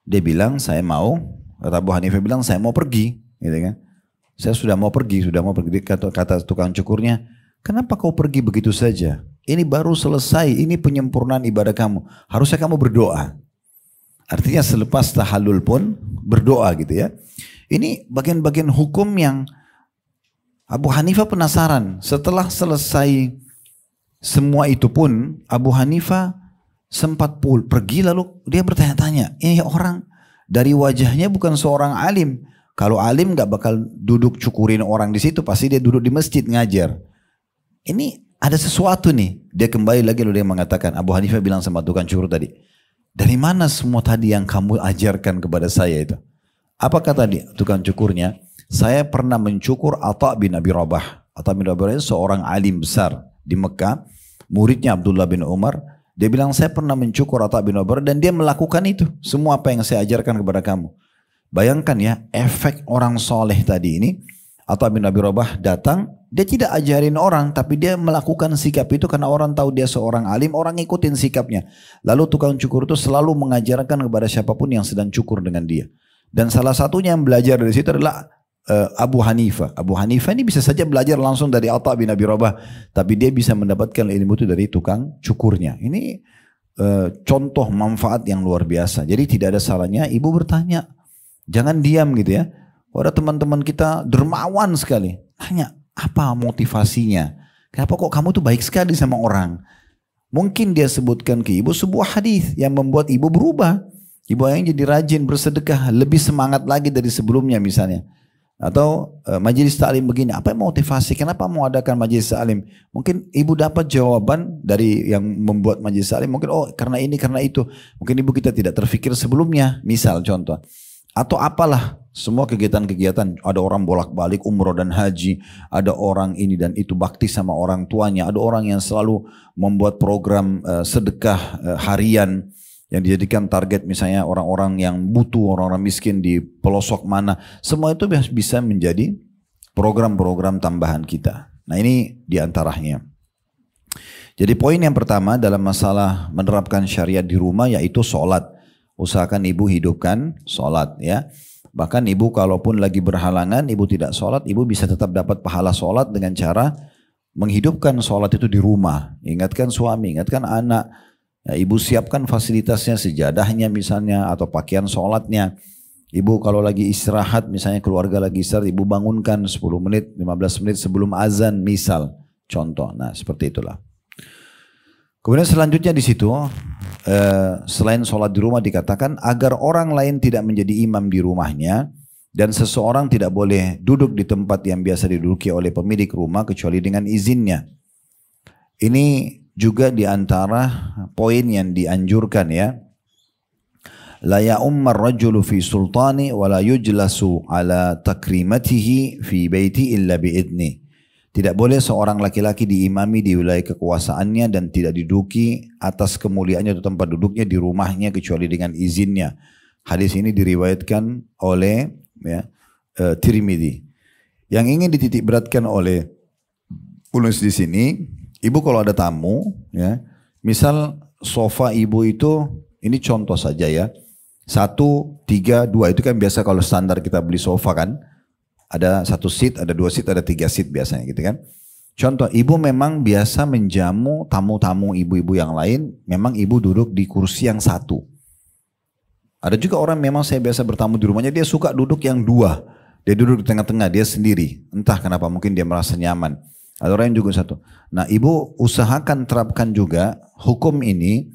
Dia bilang saya mau. Kata Abu Hanifah bilang saya mau pergi, gitu kan? Saya sudah mau pergi. Kata tukang cukurnya, kenapa kau pergi begitu saja? Ini baru selesai. Ini penyempurnaan ibadah kamu. Harusnya kamu berdoa. Artinya selepas tahallul pun berdoa gitu ya. Ini bagian-bagian hukum yang Abu Hanifah penasaran. Setelah selesai semua itu pun Abu Hanifah sempat pergi lalu dia bertanya-tanya. Ini orang dari wajahnya bukan seorang alim. Kalau alim gak bakal duduk cukurin orang di situ. Pasti dia duduk di masjid ngajar. Ini ada sesuatu nih. Dia kembali lagi lalu dia mengatakan. Abu Hanifah bilang sama tukang cukur tadi. Dari mana semua tadi yang kamu ajarkan kepada saya itu? Apa kata dia? Tukang cukurnya, saya pernah mencukur Atha bin Abi Rabah. Atha bin Abi Rabah seorang alim besar di Mekah, muridnya Abdullah bin Umar. Dia bilang saya pernah mencukur Atha bin Abi Rabah dan dia melakukan itu. Semua apa yang saya ajarkan kepada kamu. Bayangkan ya, efek orang soleh tadi ini. Atha bin Abi Rabah datang, dia tidak ajarin orang, tapi dia melakukan sikap itu karena orang tahu dia seorang alim, orang ngikutin sikapnya. Lalu tukang cukur itu selalu mengajarkan kepada siapapun yang sedang cukur dengan dia. Dan salah satunya yang belajar dari situ adalah Abu Hanifah. Abu Hanifah ini bisa saja belajar langsung dari Atha bin Abi Rabah. Tapi dia bisa mendapatkan ilmu itu dari tukang cukurnya. Ini contoh manfaat yang luar biasa. Jadi tidak ada salahnya ibu bertanya. Jangan diam gitu ya. Ada teman-teman kita dermawan sekali. Tanya, apa motivasinya? Kenapa kok kamu tuh baik sekali sama orang? Mungkin dia sebutkan ke ibu sebuah hadis yang membuat ibu berubah. Ibu yang jadi rajin bersedekah, lebih semangat lagi dari sebelumnya misalnya. Atau majelis ta'lim begini, apa yang motivasi? Kenapa mau adakan majelis ta'lim? Mungkin ibu dapat jawaban dari yang membuat majelis ta'lim. Mungkin karena ini, karena itu. Mungkin ibu kita tidak terfikir sebelumnya. Misal contoh. Atau apalah semua kegiatan-kegiatan. Ada orang bolak-balik umroh dan haji. Ada orang ini dan itu bakti sama orang tuanya. Ada orang yang selalu membuat program sedekah harian. Yang dijadikan target misalnya orang-orang yang butuh, orang-orang miskin di pelosok mana. Semua itu bisa menjadi program-program tambahan kita. Nah ini diantaranya. Jadi poin yang pertama dalam masalah menerapkan syariat di rumah yaitu sholat. Usahakan ibu hidupkan sholat ya. Bahkan ibu kalaupun lagi berhalangan, ibu tidak sholat, ibu bisa tetap dapat pahala sholat dengan cara menghidupkan sholat itu di rumah. Ingatkan suami, ingatkan anak. Ya, ibu siapkan fasilitasnya, sejadahnya misalnya, atau pakaian sholatnya. Ibu kalau lagi istirahat, misalnya keluarga lagi istirahat, ibu bangunkan 10 menit, 15 menit sebelum azan misal. Contoh, nah seperti itulah. Kemudian selanjutnya di situ, selain sholat di rumah dikatakan agar orang lain tidak menjadi imam di rumahnya dan seseorang tidak boleh duduk di tempat yang biasa diduduki oleh pemilik rumah kecuali dengan izinnya. Ini juga di antara poin yang dianjurkan ya. La ya'ummar rajulu fi sultani wa la yujlasu ala takrimatihi fi baiti illa bi'idni. Tidak boleh seorang laki-laki diimami di wilayah kekuasaannya dan tidak diduduki atas kemuliaannya atau tempat duduknya di rumahnya kecuali dengan izinnya. Hadis ini diriwayatkan oleh Tirmidzi. Yang ingin dititik beratkan oleh penulis di sini, ibu kalau ada tamu, ya, misal sofa ibu itu, ini contoh saja ya, 1, 3, 2 itu kan biasa kalau standar kita beli sofa kan. Ada 1 seat, ada 2 seat, ada 3 seat biasanya gitu kan. Contoh, ibu memang biasa menjamu tamu-tamu ibu-ibu yang lain, memang ibu duduk di kursi yang 1. Ada juga orang memang saya biasa bertamu di rumahnya, dia suka duduk yang 2. Dia duduk di tengah-tengah, dia sendiri. Entah kenapa, mungkin dia merasa nyaman. Ada orang yang juga 1. Nah ibu usahakan terapkan juga hukum ini,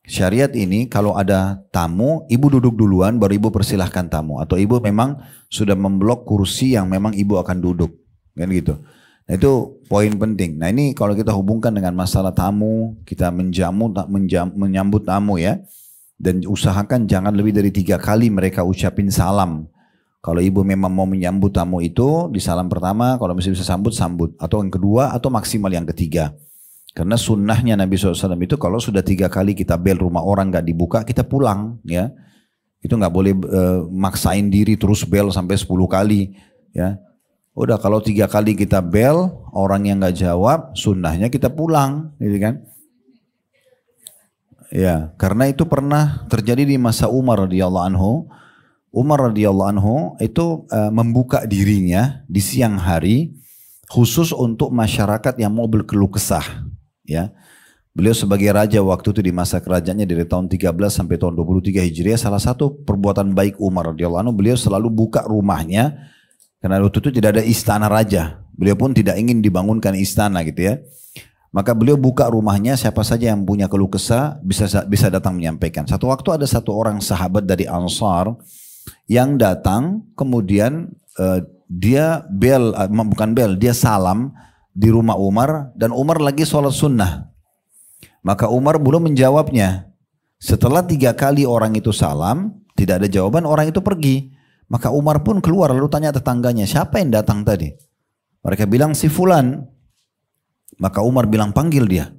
syariat ini, kalau ada tamu, ibu duduk duluan, baru ibu persilahkan tamu. Atau ibu memang sudah memblok kursi yang memang ibu akan duduk. Kan gitu. Nah itu poin penting. Nah ini kalau kita hubungkan dengan masalah tamu, kita menyambut tamu ya. Dan usahakan jangan lebih dari 3 kali mereka ucapin salam. Kalau ibu memang mau menyambut tamu itu, di salam pertama, kalau masih bisa sambut, sambut. Atau yang kedua, atau maksimal yang ketiga. Karena sunnahnya Nabi SAW itu kalau sudah 3 kali kita bel rumah orang gak dibuka, kita pulang ya. Itu gak boleh maksain diri terus bel sampai 10 kali ya. Udah kalau 3 kali kita bel, orang yang gak jawab, sunnahnya kita pulang gitu kan. Ya, karena itu pernah terjadi di masa Umar radhiyallahu anhu. Umar radhiyallahu anhu itu membuka dirinya di siang hari khusus untuk masyarakat yang mau berkeluh kesah. Ya, beliau sebagai raja waktu itu di masa kerajaannya dari tahun 13 sampai tahun 23 Hijriah, salah satu perbuatan baik Umar radhiyallahu anhu, beliau selalu buka rumahnya karena waktu itu tidak ada istana raja. Beliau pun tidak ingin dibangunkan istana gitu ya. Maka beliau buka rumahnya, siapa saja yang punya keluh kesah bisa datang menyampaikan. Satu waktu ada satu orang sahabat dari Ansar yang datang, kemudian dia dia salam di rumah Umar dan Umar lagi sholat sunnah. Maka Umar belum menjawabnya. Setelah 3 kali orang itu salam, tidak ada jawaban, orang itu pergi. Maka Umar pun keluar lalu tanya tetangganya, siapa yang datang tadi? Mereka bilang si fulan. Maka Umar bilang panggil dia.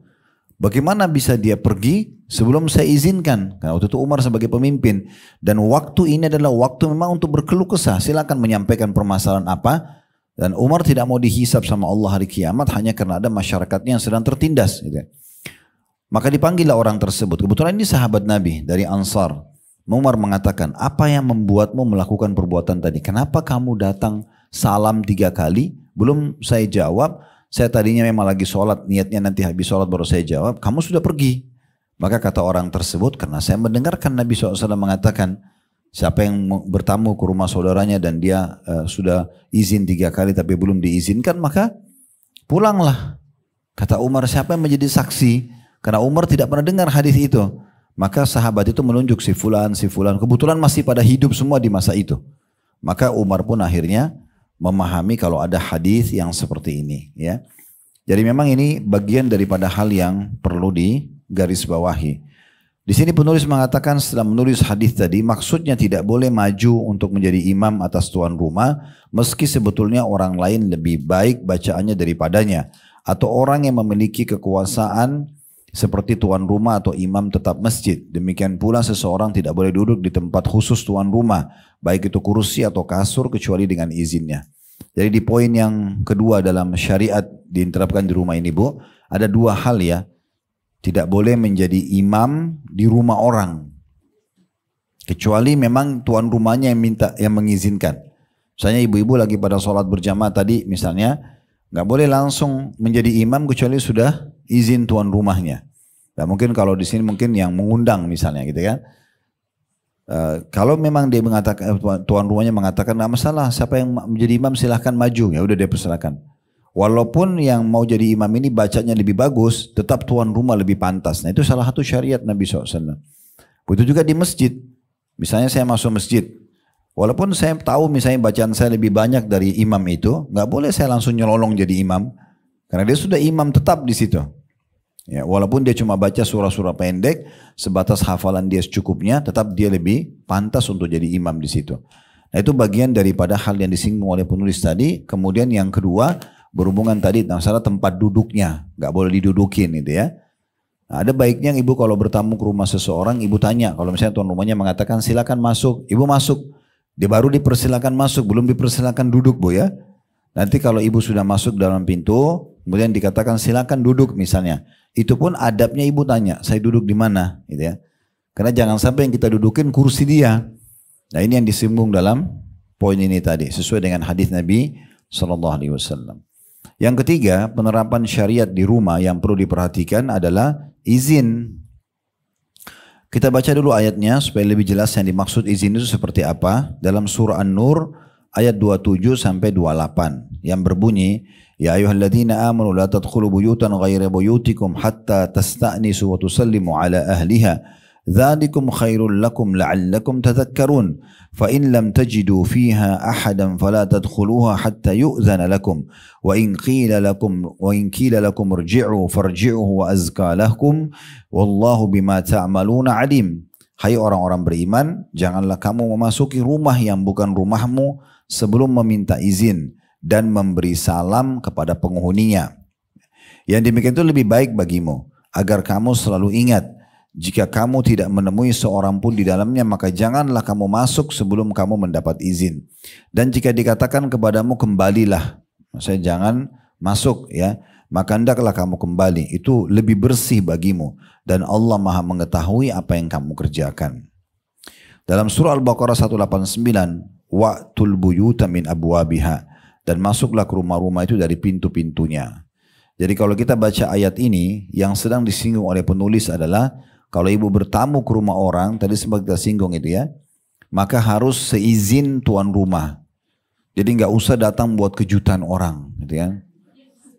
Bagaimana bisa dia pergi sebelum saya izinkan? Karena waktu itu Umar sebagai pemimpin. Dan waktu ini adalah waktu memang untuk berkeluh kesah. Silakan menyampaikan permasalahan apa. Dan Umar tidak mau dihisab sama Allah hari kiamat hanya karena ada masyarakatnya yang sedang tertindas. Gitu. Maka dipanggillah orang tersebut. Kebetulan ini sahabat Nabi dari Ansar. Umar mengatakan, apa yang membuatmu melakukan perbuatan tadi? Kenapa kamu datang salam 3 kali? Belum saya jawab. Saya tadinya memang lagi sholat, niatnya nanti habis sholat baru saya jawab. Kamu sudah pergi. Maka kata orang tersebut, karena saya mendengarkan Nabi SAW mengatakan, siapa yang bertamu ke rumah saudaranya dan dia sudah izin 3 kali tapi belum diizinkan, maka pulanglah. Kata Umar, siapa yang menjadi saksi? Karena Umar tidak pernah dengar hadis itu. Maka sahabat itu menunjuk si fulan. Kebetulan masih pada hidup semua di masa itu. Maka Umar pun akhirnya memahami kalau ada hadis yang seperti ini. Ya. Jadi memang ini bagian daripada hal yang perlu digarisbawahi. Di sini penulis mengatakan setelah menulis hadis tadi, maksudnya tidak boleh maju untuk menjadi imam atas tuan rumah, meski sebetulnya orang lain lebih baik bacaannya daripadanya, atau orang yang memiliki kekuasaan seperti tuan rumah atau imam tetap masjid. Demikian pula seseorang tidak boleh duduk di tempat khusus tuan rumah, baik itu kursi atau kasur kecuali dengan izinnya. Jadi di poin yang kedua dalam syariat diterapkan di rumah ini Bu, ada dua hal ya. Tidak boleh menjadi imam di rumah orang. Kecuali memang tuan rumahnya yang mengizinkan. Misalnya ibu-ibu lagi pada sholat berjamaah tadi misalnya, nggak boleh langsung menjadi imam kecuali sudah izin tuan rumahnya. Nah, mungkin kalau di sini mungkin yang mengundang misalnya gitu kan. Kalau memang dia mengatakan tuan rumahnya mengatakan nggak masalah, siapa yang menjadi imam silahkan maju, ya udah dia persilakan. Walaupun yang mau jadi imam ini bacanya lebih bagus, tetap tuan rumah lebih pantas. Nah itu salah satu syariat Nabi SAW. Begitu juga di masjid. Misalnya saya masuk masjid, walaupun saya tahu misalnya bacaan saya lebih banyak dari imam itu, nggak boleh saya langsung nyelolong jadi imam, karena dia sudah imam tetap di situ. Ya, walaupun dia cuma baca surah-surah pendek, sebatas hafalan dia secukupnya, tetap dia lebih pantas untuk jadi imam di situ. Nah itu bagian daripada hal yang disinggung oleh penulis tadi. Kemudian yang kedua, berhubungan tadi masalah tempat duduknya, nggak boleh didudukin gitu ya. Nah, ada baiknya ibu kalau bertamu ke rumah seseorang, ibu tanya, kalau misalnya tuan rumahnya mengatakan silakan masuk, ibu masuk. Dia baru dipersilakan masuk, belum dipersilakan duduk Bu ya. Nanti kalau ibu sudah masuk dalam pintu, kemudian dikatakan silakan duduk misalnya. Itu pun adabnya ibu tanya, saya duduk di mana? Gitu ya. Karena jangan sampai yang kita dudukin kursi dia. Nah ini yang disinggung dalam poin ini tadi, sesuai dengan hadis Nabi SAW. Yang ketiga, penerapan syariat di rumah yang perlu diperhatikan adalah izin. Kita baca dulu ayatnya supaya lebih jelas yang dimaksud izin itu seperti apa. Dalam surah An-Nur ayat 27 sampai 28 yang berbunyi, ya ayyuhalladzina amanu la tadkhulu buyutan ghaira buyutikum hatta tasta'nisu wa tusallimu ala ahliha dzalikum khairul lakum la'allakum tadhakkarun fa in lam tajidu fiha ahadan fala tadkhuluha hatta yu'zana lakum wa in qila lakum irji'u farji'u wa azka lakum wallahu bima ta'maluna alim. Hai orang-orang beriman, janganlah kamu memasuki rumah yang bukan rumahmu sebelum meminta izin dan memberi salam kepada penghuninya. Yang demikian itu lebih baik bagimu, agar kamu selalu ingat, jika kamu tidak menemui seorang pun di dalamnya, maka janganlah kamu masuk sebelum kamu mendapat izin. Dan jika dikatakan kepadamu kembalilah, maksudnya jangan masuk ya, maka hendaklah kamu kembali, itu lebih bersih bagimu. Dan Allah maha mengetahui apa yang kamu kerjakan. Dalam surah Al-Baqarah 189, wa'tul buyuta min abwabiha, dan masuklah ke rumah-rumah itu dari pintu-pintunya. Jadi kalau kita baca ayat ini, yang sedang disinggung oleh penulis adalah kalau ibu bertamu ke rumah orang, tadi sempat kita singgung itu ya, maka harus seizin tuan rumah. Jadi nggak usah datang buat kejutan orang, gitu ya.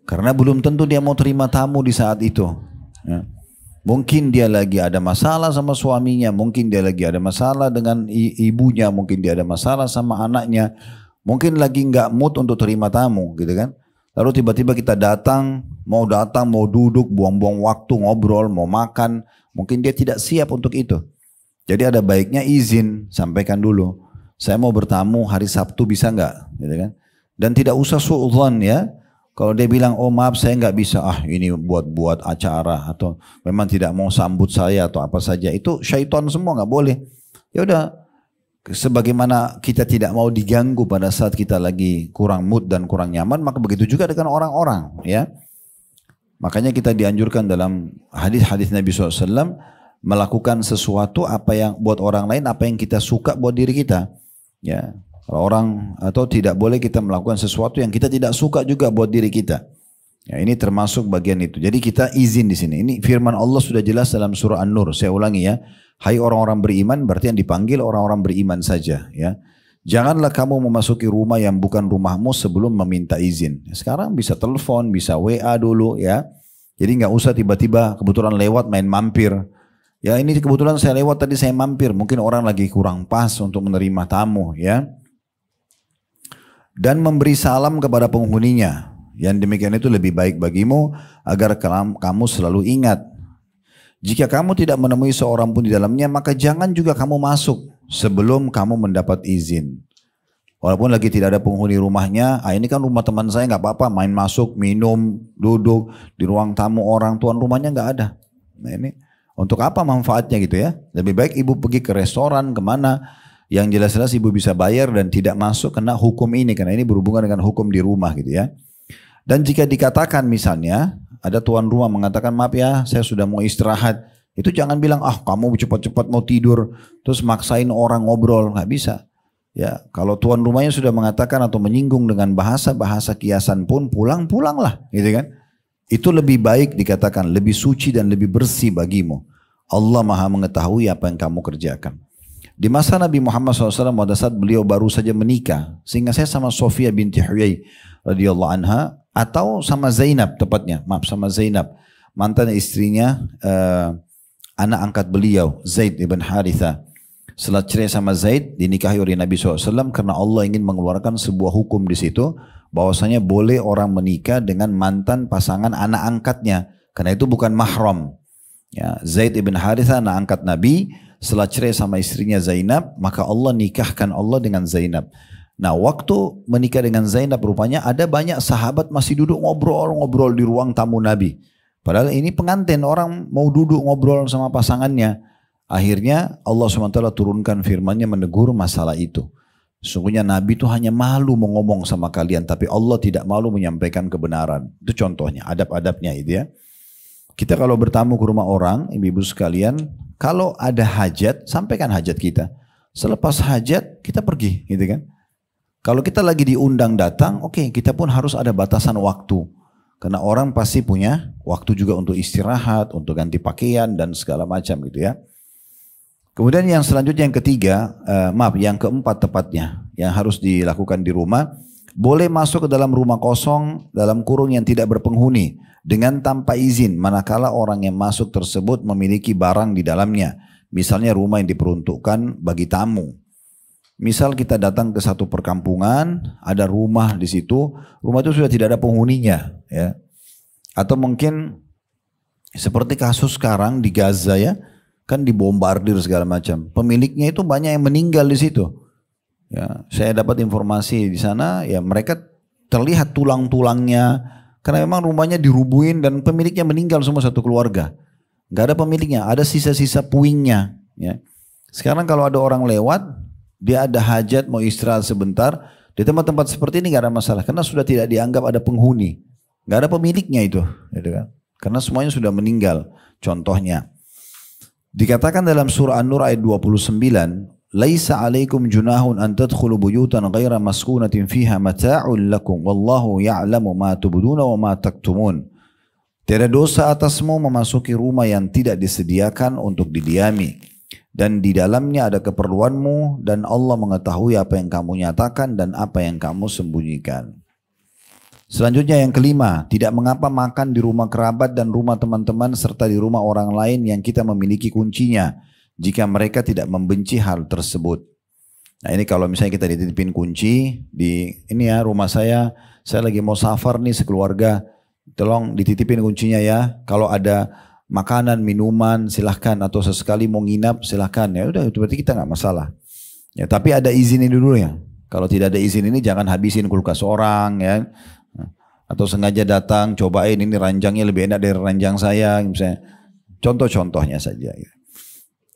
Karena belum tentu dia mau terima tamu di saat itu. Ya. Mungkin dia lagi ada masalah sama suaminya, mungkin dia lagi ada masalah dengan ibunya, mungkin dia ada masalah sama anaknya. Mungkin lagi nggak mood untuk terima tamu gitu kan. Lalu tiba-tiba kita datang, mau duduk, buang-buang waktu, ngobrol, mau makan. Mungkin dia tidak siap untuk itu. Jadi ada baiknya izin, sampaikan dulu. Saya mau bertamu hari Sabtu bisa nggak? Gitu kan. Dan tidak usah suudzon ya. Kalau dia bilang, oh maaf saya nggak bisa, ini buat acara. Atau memang tidak mau sambut saya atau apa saja. Itu syaitan semua nggak boleh. Ya udah. Sebagaimana kita tidak mau diganggu pada saat kita lagi kurang mood dan kurang nyaman, maka begitu juga dengan orang-orang ya. Makanya kita dianjurkan dalam hadis-hadis Nabi SAW melakukan sesuatu apa yang buat orang lain, apa yang kita suka buat diri kita ya. Orang atau tidak boleh kita melakukan sesuatu yang kita tidak suka juga buat diri kita ya. Ini termasuk bagian itu. Jadi kita izin di sini. Ini firman Allah sudah jelas dalam surah An-Nur. Saya ulangi ya. Hai orang-orang beriman, berarti yang dipanggil orang-orang beriman saja ya. Janganlah kamu memasuki rumah yang bukan rumahmu sebelum meminta izin. Sekarang bisa telepon, bisa WA dulu ya. Jadi nggak usah tiba-tiba kebetulan lewat main mampir. Ya ini kebetulan saya lewat tadi saya mampir. Mungkin orang lagi kurang pas untuk menerima tamu ya. Dan memberi salam kepada penghuninya. Yang demikian itu lebih baik bagimu agar kamu selalu ingat. Jika kamu tidak menemui seorang pun di dalamnya, maka jangan juga kamu masuk sebelum kamu mendapat izin. Walaupun lagi tidak ada penghuni rumahnya, ini kan rumah teman saya nggak apa-apa, main masuk, minum, duduk di ruang tamu orang, tuan rumahnya nggak ada. Nah ini untuk apa manfaatnya gitu ya? Lebih baik ibu pergi ke restoran, kemana Yang jelas-jelas ibu bisa bayar dan tidak masuk kena hukum ini, karena ini berhubungan dengan hukum di rumah gitu ya. Dan jika dikatakan misalnya ada tuan rumah mengatakan maaf ya saya sudah mau istirahat, itu jangan bilang ah kamu cepat-cepat mau tidur terus maksain orang ngobrol, nggak bisa. Ya kalau tuan rumahnya sudah mengatakan atau menyinggung dengan bahasa-bahasa kiasan pun pulanglah gitu kan. Itu lebih baik dikatakan lebih suci dan lebih bersih bagimu. Allah Maha mengetahui apa yang kamu kerjakan. Di masa Nabi Muhammad SAW pada saat beliau baru saja menikah, sehingga saya sama Sofia binti Huyai radhiyallahu anha atau sama Zainab tepatnya, maaf sama Zainab, mantan istrinya anak angkat beliau Zaid ibn Haritha. Setelah cerai sama Zaid dinikahi oleh Nabi SAW karena Allah ingin mengeluarkan sebuah hukum di situ bahwasanya boleh orang menikah dengan mantan pasangan anak angkatnya karena itu bukan mahram. Ya, Zaid ibn Haritha anak angkat Nabi, setelah cerai sama istrinya Zainab, maka Allah nikahkan Allah dengan Zainab. Nah, waktu menikah dengan Zainab rupanya ada banyak sahabat masih duduk ngobrol-ngobrol di ruang tamu Nabi. Padahal ini pengantin, orang mau duduk ngobrol sama pasangannya. Akhirnya Allah SWT turunkan firman-Nya menegur masalah itu. Sesungguhnya Nabi itu hanya malu mau ngomong sama kalian, tapi Allah tidak malu menyampaikan kebenaran. Itu contohnya, adab-adabnya itu ya. Kita kalau bertamu ke rumah orang, ibu-ibu sekalian, kalau ada hajat, sampaikan hajat kita. Selepas hajat, kita pergi, gitu kan. Kalau kita lagi diundang datang, oke, kita pun harus ada batasan waktu. Karena orang pasti punya waktu juga untuk istirahat, untuk ganti pakaian, dan segala macam gitu ya. Kemudian yang selanjutnya yang ketiga, yang keempat tepatnya, yang harus dilakukan di rumah, boleh masuk ke dalam rumah kosong, dalam kurung yang tidak berpenghuni, dengan tanpa izin, manakala orang yang masuk tersebut memiliki barang di dalamnya. Misalnya rumah yang diperuntukkan bagi tamu. Misal kita datang ke satu perkampungan, ada rumah di situ, rumah itu sudah tidak ada penghuninya. Ya. Atau mungkin seperti kasus sekarang di Gaza ya, kan dibombardir segala macam. Pemiliknya itu banyak yang meninggal di situ. Ya, saya dapat informasi di sana, ya mereka terlihat tulang-tulangnya, karena memang rumahnya dirubuhin dan pemiliknya meninggal semua satu keluarga. Gak ada pemiliknya, ada sisa-sisa puingnya. Ya. Sekarang kalau ada orang lewat, dia ada hajat mau istirahat sebentar, di tempat-tempat seperti ini gak ada masalah, karena sudah tidak dianggap ada penghuni. Gak ada pemiliknya itu. Gitu kan? Karena semuanya sudah meninggal. Contohnya. Dikatakan dalam surah An-Nur ayat 29, "Laisa 'alaikum junahun an tadkhulu buyutan ghaira maskunatin fiha mata'un lakum wallahu ya'lamu ma tubduna wa ma taktumun." Tiada dosa atasmu memasuki rumah yang tidak disediakan untuk didiami dan di dalamnya ada keperluanmu dan Allah mengetahui apa yang kamu nyatakan dan apa yang kamu sembunyikan. Selanjutnya yang kelima, tidak mengapa makan di rumah kerabat dan rumah teman-teman serta di rumah orang lain yang kita memiliki kuncinya jika mereka tidak membenci hal tersebut. Nah ini kalau misalnya kita dititipin kunci di ini ya rumah saya lagi mau safar nih sekeluarga, tolong dititipin kuncinya ya. Kalau ada makanan, minuman silahkan atau sesekali mau nginap silahkan ya udah itu berarti kita nggak masalah. Ya tapi ada izin ini dulu ya. Kalau tidak ada izin ini jangan habisin kulkas orang ya. Atau sengaja datang cobain ini ranjangnya lebih enak dari ranjang saya misalnya. Contoh-contohnya saja ya.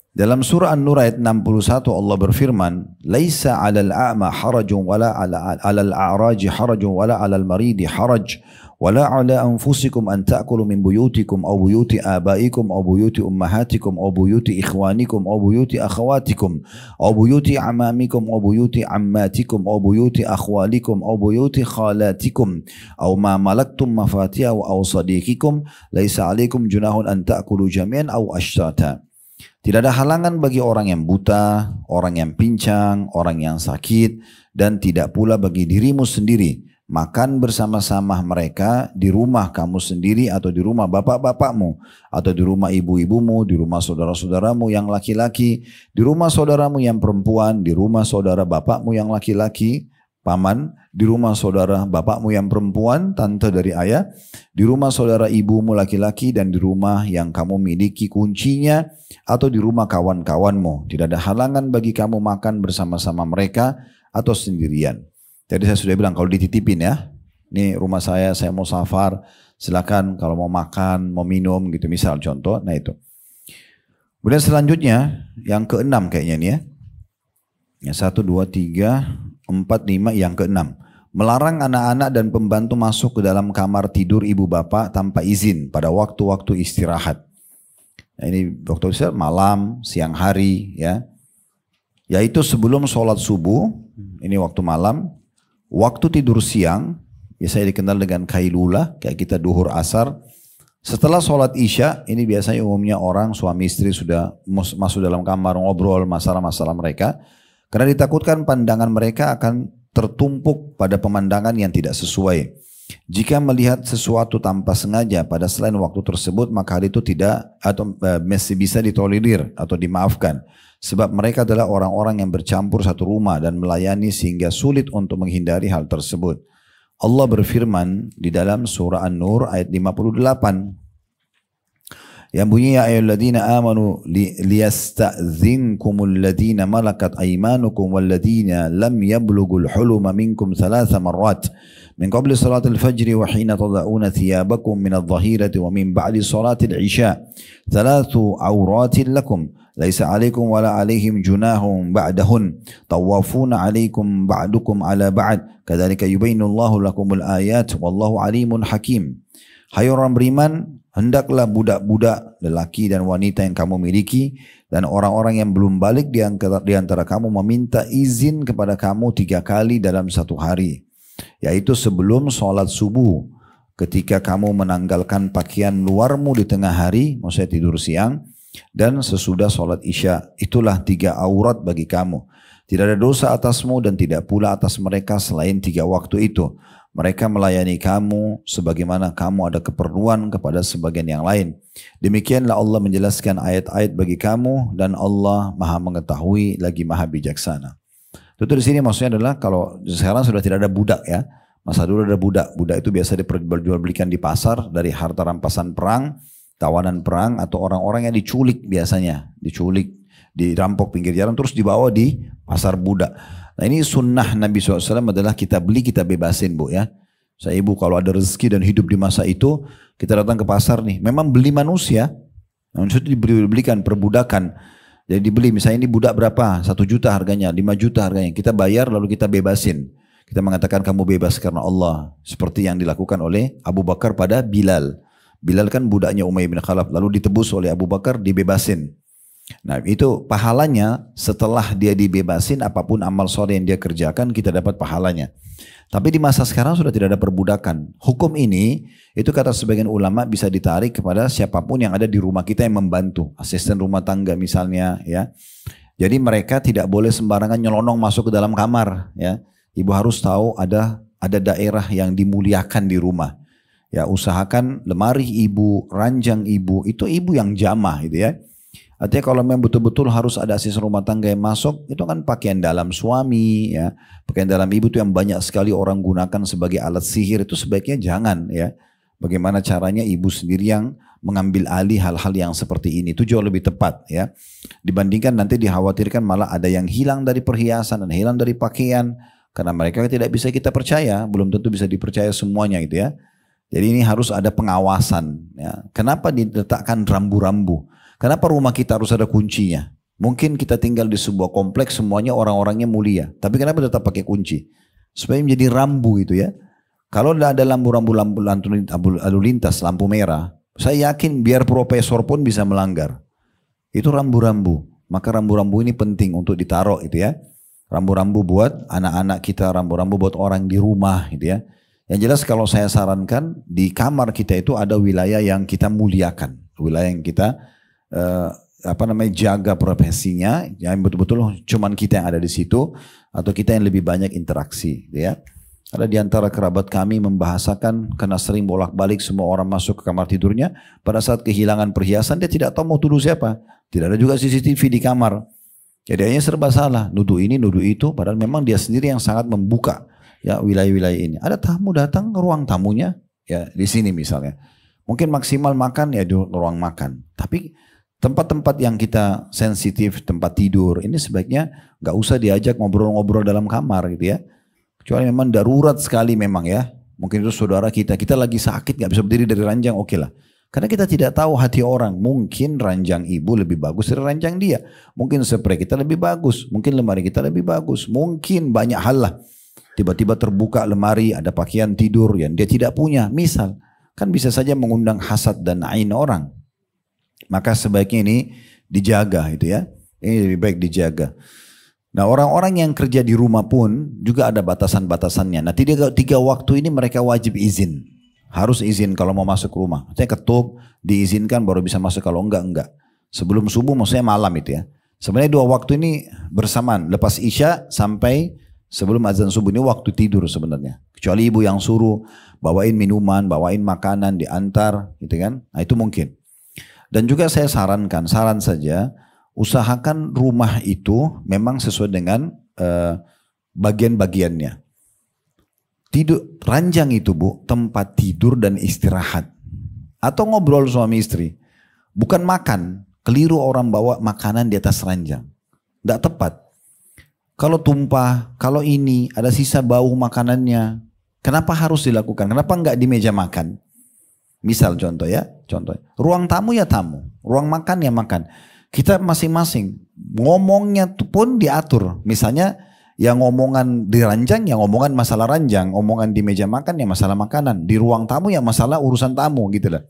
Dalam surah An-Nur ayat 61 Allah berfirman, "Laisa 'alal a'ma harajun wala 'alal a'raji harajun wala 'alal maridi haraj wala 'ala anfusikum an ta'kulu min buyutikum aw buyuti abaikum aw buyuti ummahatikum aw buyuti ikhwanikum aw buyuti akhawatikum aw buyuti amamikum aw buyuti ammatikum aw buyuti akhwalikum aw buyuti khalatikum aw ma malaktum mafatihahu aw sadiqikum laisa 'alaikum junahun an ta'kulu jami'an aw ashtata." Tidak ada halangan bagi orang yang buta, orang yang pincang, orang yang sakit, dan tidak pula bagi dirimu sendiri. Makan bersama-sama mereka di rumah kamu sendiri atau di rumah bapak-bapakmu, atau di rumah ibu-ibumu, di rumah saudara-saudaramu yang laki-laki, di rumah saudaramu yang perempuan, di rumah saudara bapakmu yang laki-laki, paman, di rumah saudara bapakmu yang perempuan, tante dari ayah, di rumah saudara ibumu laki-laki, dan di rumah yang kamu miliki kuncinya, atau di rumah kawan-kawanmu. Tidak ada halangan bagi kamu makan bersama-sama mereka atau sendirian. Jadi saya sudah bilang kalau dititipin ya, ini rumah saya mau safar, silakan kalau mau makan, mau minum gitu misal contoh, nah itu. Kemudian selanjutnya yang keenam kayaknya nih ya. Ya, 1, 2, 3, 4, 5, yang keenam. Melarang anak-anak dan pembantu masuk ke dalam kamar tidur ibu bapak tanpa izin pada waktu-waktu istirahat. Nah, ini waktu istirahat malam, siang hari, ya. Yaitu sebelum sholat subuh, ini waktu malam, waktu tidur siang, biasanya dikenal dengan kailula, kayak kita duhur asar. Setelah sholat isya, ini biasanya umumnya orang suami istri sudah masuk dalam kamar ngobrol masalah-masalah mereka. Karena ditakutkan pandangan mereka akan tertumpuk pada pemandangan yang tidak sesuai. Jika melihat sesuatu tanpa sengaja pada selain waktu tersebut, maka hal itu tidak atau masih bisa ditolerir atau dimaafkan. Sebab mereka adalah orang-orang yang bercampur satu rumah dan melayani sehingga sulit untuk menghindari hal tersebut. Allah berfirman di dalam surah An-Nur ayat 58. Yang bunyi, ya ayyuhalladzina amanu liyasta'dzinkumul ladzina malakat aymanukum walladzina lam yablughul huluma minkum thalatha marrat min qabli salatil fajri wa hina tada'una thiyabakum minadh dhahirati wa min ba'di salatil isya thalathu awratin lakum laisa 'alaikum wala 'alaihim junahum ba'dahun tawafuna 'alaikum ba'dukum 'ala ba'd kadzalika yubayyinullahu lakumul ayat wallahu 'alimun hakim. Hai orang beriman, hendaklah budak-budak lelaki dan wanita yang kamu miliki dan orang-orang yang belum balik di antara kamu meminta izin kepada kamu 3 kali dalam satu hari, yaitu sebelum sholat subuh, ketika kamu menanggalkan pakaian luarmu di tengah hari, maksudnya tidur siang, dan sesudah sholat isya. Itulah 3 aurat bagi kamu. Tidak ada dosa atasmu dan tidak pula atas mereka selain 3 waktu itu. Mereka melayani kamu sebagaimana kamu ada keperluan kepada sebagian yang lain. Demikianlah Allah menjelaskan ayat-ayat bagi kamu dan Allah Maha mengetahui lagi Maha bijaksana. Tentu di sini maksudnya adalah kalau sekarang sudah tidak ada budak ya. Masa dulu ada budak. Budak itu biasa diperjualbelikan di pasar dari harta rampasan perang, tawanan perang atau orang-orang yang diculik biasanya. Diculik, dirampok pinggir jalan terus dibawa di pasar budak. Nah ini sunnah Nabi SAW adalah kita beli, kita bebasin bu ya. Saya ibu kalau ada rezeki dan hidup di masa itu, kita datang ke pasar nih. Memang beli manusia, maksudnya dibelikan, perbudakan. Jadi dibeli, misalnya ini budak berapa? 1 juta harganya, 5 juta harganya. Kita bayar lalu kita bebasin. Kita mengatakan kamu bebas karena Allah. Seperti yang dilakukan oleh Abu Bakar pada Bilal. Bilal kan budaknya Umayyah bin Khalaf, lalu ditebus oleh Abu Bakar, dibebasin. Nah itu pahalanya setelah dia dibebasin, apapun amal soleh yang dia kerjakan kita dapat pahalanya. Tapi di masa sekarang sudah tidak ada perbudakan. Hukum ini itu kata sebagian ulama bisa ditarik kepada siapapun yang ada di rumah kita yang membantu, asisten rumah tangga misalnya ya. Jadi mereka tidak boleh sembarangan nyelonong masuk ke dalam kamar ya. Ibu harus tahu ada daerah yang dimuliakan di rumah. Ya usahakan lemari ibu, ranjang ibu itu ibu yang jamah gitu ya. Artinya kalau memang betul-betul harus ada asisten rumah tangga yang masuk, itu kan pakaian dalam suami, ya, pakaian dalam ibu itu yang banyak sekali orang gunakan sebagai alat sihir, itu sebaiknya jangan ya. Bagaimana caranya ibu sendiri yang mengambil alih hal-hal yang seperti ini, itu jauh lebih tepat ya. Dibandingkan nanti dikhawatirkan malah ada yang hilang dari perhiasan dan hilang dari pakaian, karena mereka tidak bisa kita percaya, belum tentu bisa dipercaya semuanya gitu ya. Jadi ini harus ada pengawasan ya. Kenapa diletakkan rambu-rambu? Kenapa rumah kita harus ada kuncinya? Mungkin kita tinggal di sebuah kompleks semuanya orang-orangnya mulia. Tapi kenapa tetap pakai kunci? Supaya menjadi rambu itu ya. Kalau ada lampu-rambu lalu lintas, lampu merah. Saya yakin biar profesor pun bisa melanggar. Itu rambu-rambu. Maka rambu-rambu ini penting untuk ditaruh itu ya. Rambu-rambu buat anak-anak kita, rambu-rambu buat orang di rumah gitu ya. Yang jelas kalau saya sarankan di kamar kita itu ada wilayah yang kita muliakan. Wilayah yang kita jaga profesinya, yang betul-betul cuman kita yang ada di situ atau kita yang lebih banyak interaksi ya. Ada di antara kerabat kami membahasakan karena sering bolak-balik semua orang masuk ke kamar tidurnya, pada saat kehilangan perhiasan dia tidak tahu mau tuduh siapa. Tidak ada juga CCTV di kamar. Jadi hanya serba salah, nuduh ini, nuduh itu, padahal memang dia sendiri yang sangat membuka ya wilayah-wilayah ini. Ada tamu datang ke ruang tamunya ya di sini misalnya. Mungkin maksimal makan ya di ruang makan. Tapi tempat-tempat yang kita sensitif, tempat tidur, ini sebaiknya nggak usah diajak ngobrol-ngobrol dalam kamar gitu ya. Kecuali memang darurat sekali memang ya. Mungkin itu saudara kita lagi sakit nggak bisa berdiri dari ranjang, oke lah. Karena kita tidak tahu hati orang. Mungkin ranjang ibu lebih bagus dari ranjang dia. Mungkin spray kita lebih bagus. Mungkin lemari kita lebih bagus. Mungkin banyak hal lah. Tiba-tiba terbuka lemari, ada pakaian tidur yang dia tidak punya. Misal, kan bisa saja mengundang hasad dan ain orang. Maka sebaiknya ini dijaga itu ya. Ini lebih baik dijaga. Nah, orang-orang yang kerja di rumah pun juga ada batasan-batasannya. Nah, tiga waktu ini mereka wajib izin. Harus izin kalau mau masuk rumah. Maksudnya ketuk, diizinkan baru bisa masuk, kalau enggak. Sebelum subuh maksudnya malam itu ya. Sebenarnya 2 waktu ini bersamaan. Lepas isya sampai sebelum azan subuh, ini waktu tidur sebenarnya. Kecuali ibu yang suruh bawain minuman, bawain makanan, diantar gitu kan. Nah itu mungkin. Dan juga saya saran saja, usahakan rumah itu memang sesuai dengan bagian-bagiannya. Tidur, ranjang itu Bu, tempat tidur dan istirahat. Atau ngobrol suami istri. Bukan makan. Keliru orang bawa makanan di atas ranjang. Tidak tepat. Kalau tumpah, kalau ini ada sisa bau makanannya. Kenapa harus dilakukan? Kenapa enggak di meja makan? Misal contoh ya. Ruang tamu ya tamu. Ruang makan ya makan. Kita masing-masing. Ngomongnya pun diatur. Misalnya, yang ngomongan di ranjang, yang ngomongan masalah ranjang, omongan di meja makan, yang masalah makanan, di ruang tamu, yang masalah urusan tamu, gitu lah.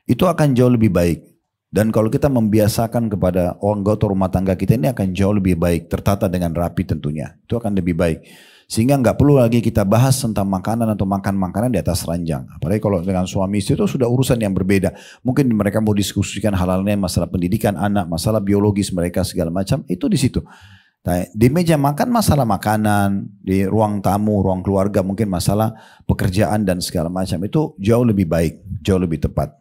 Itu akan jauh lebih baik. Dan kalau kita membiasakan kepada anggota rumah tangga kita ini akan jauh lebih baik, tertata dengan rapi tentunya. Itu akan lebih baik. Sehingga nggak perlu lagi kita bahas tentang makanan atau makan makanan di atas ranjang. Apalagi kalau dengan suami istri itu sudah urusan yang berbeda. Mungkin mereka mau diskusikan hal-hal lain, masalah pendidikan anak, masalah biologis mereka segala macam, itu di situ. Nah, di meja makan masalah makanan, di ruang tamu, ruang keluarga mungkin masalah pekerjaan dan segala macam. Itu jauh lebih baik, jauh lebih tepat.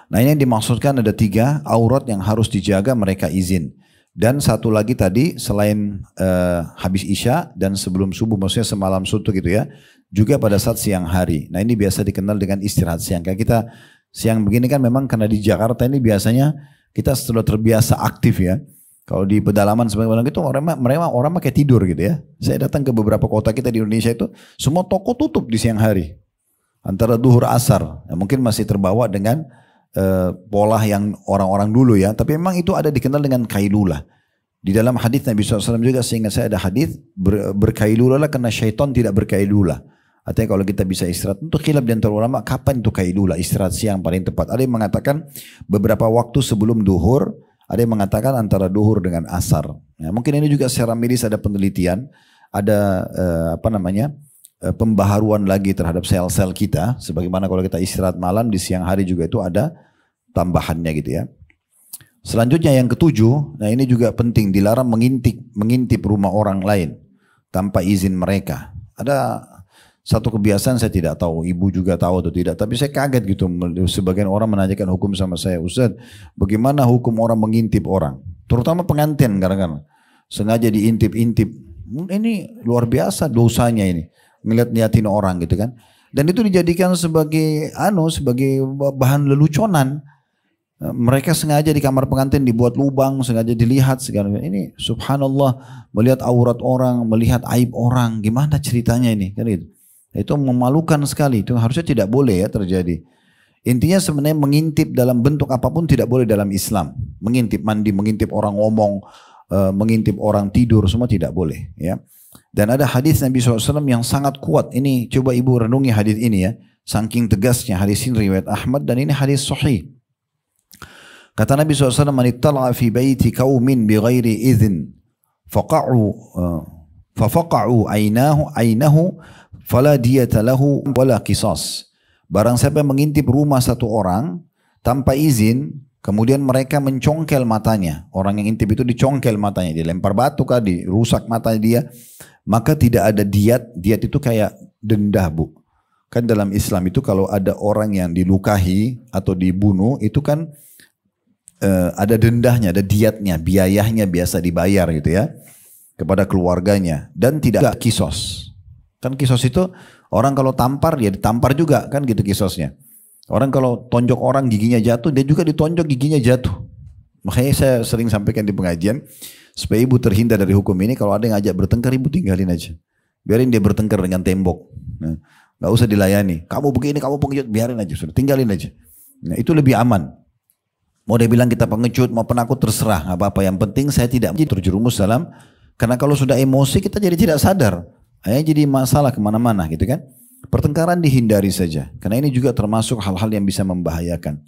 Nah ini yang dimaksudkan ada 3 aurat yang harus dijaga, mereka izin. Dan satu lagi tadi selain habis isya dan sebelum subuh, maksudnya semalam suntuk gitu ya. Juga pada saat siang hari. Nah ini biasa dikenal dengan istirahat siang. Kayak kita siang begini kan memang karena di Jakarta ini biasanya kita sudah terbiasa aktif ya. Kalau di pedalaman sebenarnya itu orang pakai tidur gitu ya. Saya datang ke beberapa kota kita di Indonesia itu semua toko tutup di siang hari. Antara duhur asar. Nah, mungkin masih terbawa dengan pola yang orang-orang dulu ya. Tapi memang itu ada dikenal dengan kailulah. Di dalam hadis Nabi SAW juga seingat saya ada hadis berkailulah karena syaitan tidak berkailulah. Artinya kalau kita bisa istirahat, untuk khilaf di antara ulama kapan itu kailulah, istirahat siang paling tepat. Ada yang mengatakan beberapa waktu sebelum duhur. Ada yang mengatakan antara duhur dengan asar. Ya, mungkin ini juga secara medis ada penelitian, ada pembaharuan lagi terhadap sel-sel kita. Sebagaimana kalau kita istirahat malam, di siang hari juga itu ada tambahannya gitu ya. Selanjutnya yang ke-7, nah ini juga penting, dilarang mengintip rumah orang lain tanpa izin mereka. Ada satu kebiasaan saya tidak tahu, ibu juga tahu atau tidak, tapi saya kaget gitu. Sebagian orang menanyakan hukum sama saya, Ustaz, bagaimana hukum orang mengintip orang? Terutama pengantin kadang-kadang sengaja diintip-intip. Ini luar biasa dosanya ini, ngeliat-liatin orang gitu kan. Dan itu dijadikan sebagai bahan leluconan. Mereka sengaja di kamar pengantin dibuat lubang, sengaja dilihat segala. Ini subhanallah, melihat aurat orang, melihat aib orang, gimana ceritanya ini kan gitu. Itu memalukan sekali, itu harusnya tidak boleh ya terjadi. Intinya sebenarnya mengintip dalam bentuk apapun tidak boleh dalam Islam. Mengintip mandi, mengintip orang ngomong, mengintip orang tidur, semua tidak boleh ya. Dan ada hadis Nabi SAW yang sangat kuat. Ini coba ibu renungi hadis ini ya. Saking tegasnya hadis ini riwayat Ahmad dan ini hadis sahih. Kata Nabi SAW, "Man ittala'a fi baiti qaumin bighairi idzin faqa'u ainahu fala diyata lahu wala qisas." Barang siapa yang mengintip rumah satu orang tanpa izin, kemudian mereka mencongkel matanya. Orang yang intip itu dicongkel matanya, dilempar batu kah, dirusak matanya dia, maka tidak ada diat. Diat itu kayak denda, Bu. Kan dalam Islam itu kalau ada orang yang dilukahi atau dibunuh itu kan ada dendahnya, ada diatnya, biayanya biasa dibayar gitu ya kepada keluarganya, dan tidak kisos. Kan kisos itu orang kalau tampar ya ditampar juga kan gitu kisosnya. Orang kalau tonjok orang giginya jatuh, dia juga ditonjok giginya jatuh. Makanya saya sering sampaikan di pengajian, supaya ibu terhindar dari hukum ini, kalau ada yang ngajak bertengkar, ibu tinggalin aja. Biarin dia bertengkar dengan tembok. Nah, Gak usah dilayani. Kamu begini, kamu pengecut, biarin aja, sudah tinggalin aja. Nah, itu lebih aman. Mau dia bilang kita pengecut, mau penakut, terserah, gak apa-apa. Yang penting saya tidak terjerumus dalam, karena kalau sudah emosi kita jadi tidak sadar. Akhirnya jadi masalah kemana-mana gitu kan. Pertengkaran dihindari saja, karena ini juga termasuk hal-hal yang bisa membahayakan.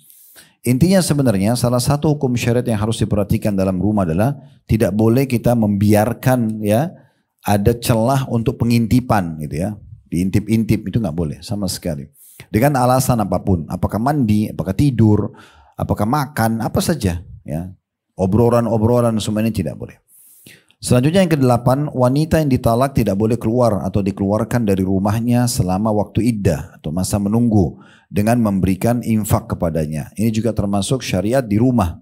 Intinya sebenarnya salah satu hukum syariat yang harus diperhatikan dalam rumah adalah tidak boleh kita membiarkan ya ada celah untuk pengintipan gitu ya. Diintip-intip itu nggak boleh sama sekali. Dengan alasan apapun, apakah mandi, apakah tidur, apakah makan, apa saja ya. Obrolan-obrolan semua ini tidak boleh. Selanjutnya yang kedelapan, wanita yang ditalak tidak boleh keluar atau dikeluarkan dari rumahnya selama waktu iddah atau masa menunggu dengan memberikan infak kepadanya. Ini juga termasuk syariat di rumah.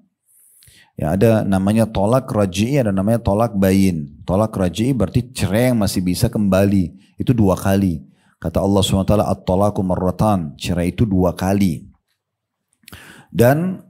Ya, ada namanya tolak raj'i, ada namanya tolak bayin. Tolak raj'i berarti cerai yang masih bisa kembali. Itu 2 kali. Kata Allah SWT, at-talaku marratan. Cerai itu 2 kali. Dan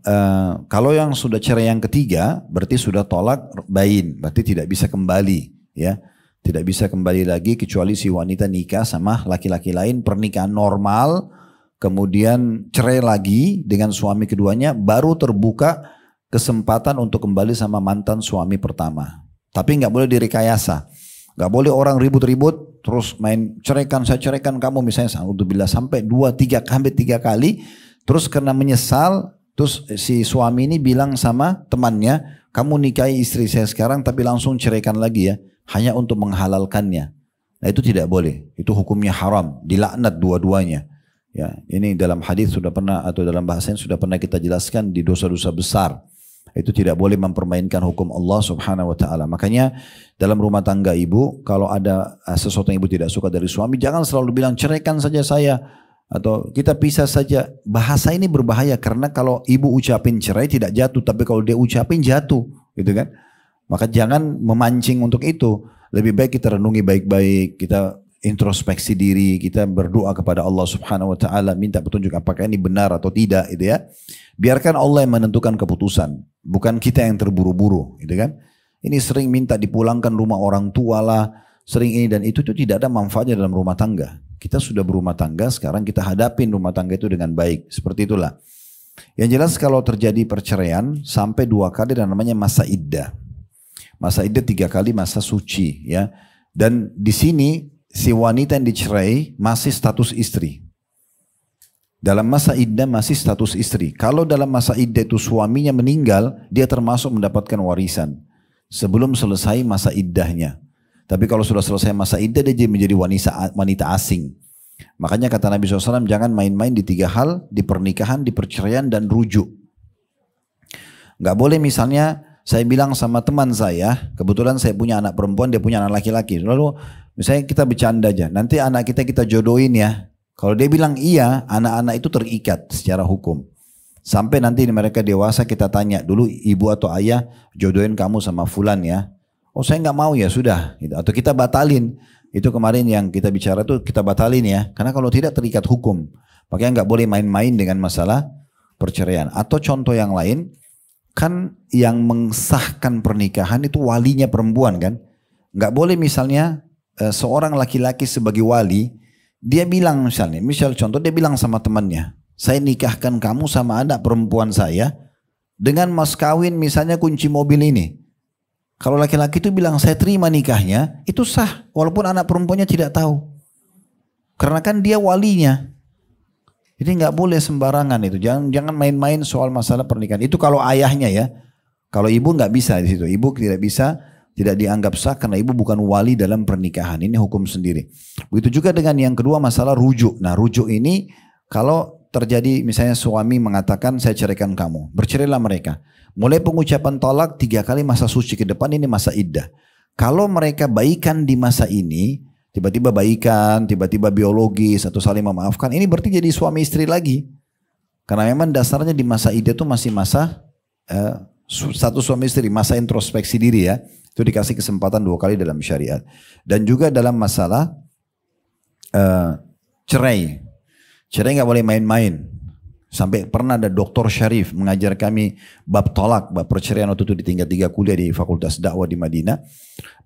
kalau yang sudah cerai yang ketiga, berarti sudah tolak bayin. Berarti tidak bisa kembali. Ya, tidak bisa kembali lagi kecuali si wanita nikah sama laki-laki lain. Pernikahan normal, kemudian cerai lagi dengan suami keduanya, baru terbuka kesempatan untuk kembali sama mantan suami pertama. Tapi nggak boleh direkayasa. Nggak boleh orang ribut-ribut terus main ceraikan, saya ceraikan kamu misalnya sampai 2-3 kali. Terus karena menyesal, terus si suami ini bilang sama temannya, kamu nikahi istri saya sekarang tapi langsung ceraikan lagi ya, hanya untuk menghalalkannya. Nah itu tidak boleh, itu hukumnya haram, dilaknat dua-duanya. Ya, ini dalam hadis sudah pernah atau dalam bahasanya sudah pernah kita jelaskan di dosa-dosa besar. Itu tidak boleh mempermainkan hukum Allah Subhanahu wa taala. Makanya dalam rumah tangga ibu, kalau ada sesuatu yang ibu tidak suka dari suami, jangan selalu bilang ceraikan saja saya atau kita pisah saja. Bahasa ini berbahaya karena kalau ibu ucapin cerai tidak jatuh, tapi kalau dia ucapin jatuh, gitu kan? Maka jangan memancing untuk itu. Lebih baik kita renungi baik-baik, kita introspeksi diri, kita berdoa kepada Allah Subhanahu wa taala, minta petunjuk apakah ini benar atau tidak, gitu ya. Biarkan Allah yang menentukan keputusan, bukan kita yang terburu-buru, gitu kan. Ini sering minta dipulangkan rumah orang tua lah, sering ini dan itu tidak ada manfaatnya dalam rumah tangga. Kita sudah berumah tangga, sekarang kita hadapin rumah tangga itu dengan baik, seperti itulah. Yang jelas kalau terjadi perceraian sampai 2 kali dan namanya masa iddah. Masa iddah 3 kali masa suci, ya. Dan di sini si wanita yang dicerai masih status istri. Dalam masa iddah masih status istri. Kalau dalam masa iddah itu suaminya meninggal, dia termasuk mendapatkan warisan sebelum selesai masa iddahnya. Tapi kalau sudah selesai masa iddah, dia menjadi wanita asing. Makanya kata Nabi SAW, jangan main-main di 3 hal, di pernikahan, di perceraian, dan rujuk. Gak boleh misalnya saya bilang sama teman saya, kebetulan saya punya anak perempuan, dia punya anak laki-laki. Lalu misalnya kita bercanda aja, nanti anak kita jodohin ya. Kalau dia bilang iya, anak-anak itu terikat secara hukum. Sampai nanti mereka dewasa kita tanya, dulu ibu atau ayah jodohin kamu sama fulan ya. Oh saya nggak mau ya sudah. Atau kita batalin. Itu kemarin yang kita bicara tuh kita batalin ya. Karena kalau tidak terikat hukum. Makanya nggak boleh main-main dengan masalah perceraian. Atau contoh yang lain, kan yang mensahkan pernikahan itu walinya perempuan kan. Nggak boleh misalnya seorang laki-laki sebagai wali, dia bilang misal contoh dia bilang sama temannya, saya nikahkan kamu sama anak perempuan saya dengan mas kawin misalnya kunci mobil ini. Kalau laki-laki itu bilang saya terima nikahnya, itu sah walaupun anak perempuannya tidak tahu. Karena kan dia walinya. Jadi nggak boleh sembarangan itu. Jangan main-main soal masalah pernikahan. Itu kalau ayahnya ya. Kalau ibu nggak bisa di situ. Ibu tidak bisa, tidak dianggap sah karena ibu bukan wali dalam pernikahan. Ini hukum sendiri. Begitu juga dengan yang kedua masalah rujuk. Nah rujuk ini kalau terjadi misalnya suami mengatakan saya ceraikan kamu. Bercerailah mereka. Mulai pengucapan tolak 3 kali masa suci ke depan ini masa iddah. Kalau mereka baikan di masa ini, tiba-tiba baikan, tiba-tiba biologis atau saling memaafkan, ini berarti jadi suami istri lagi. Karena memang dasarnya di masa iddah itu masih masa satu suami istri, masa introspeksi diri ya. Itu dikasih kesempatan 2 kali dalam syariat. Dan juga dalam masalah cerai. Cerai nggak boleh main-main. Sampai pernah ada Dr. Syarif mengajar kami bab tolak, bab perceraian waktu itu di tingkat 3 kuliah di Fakultas Dakwah di Madinah.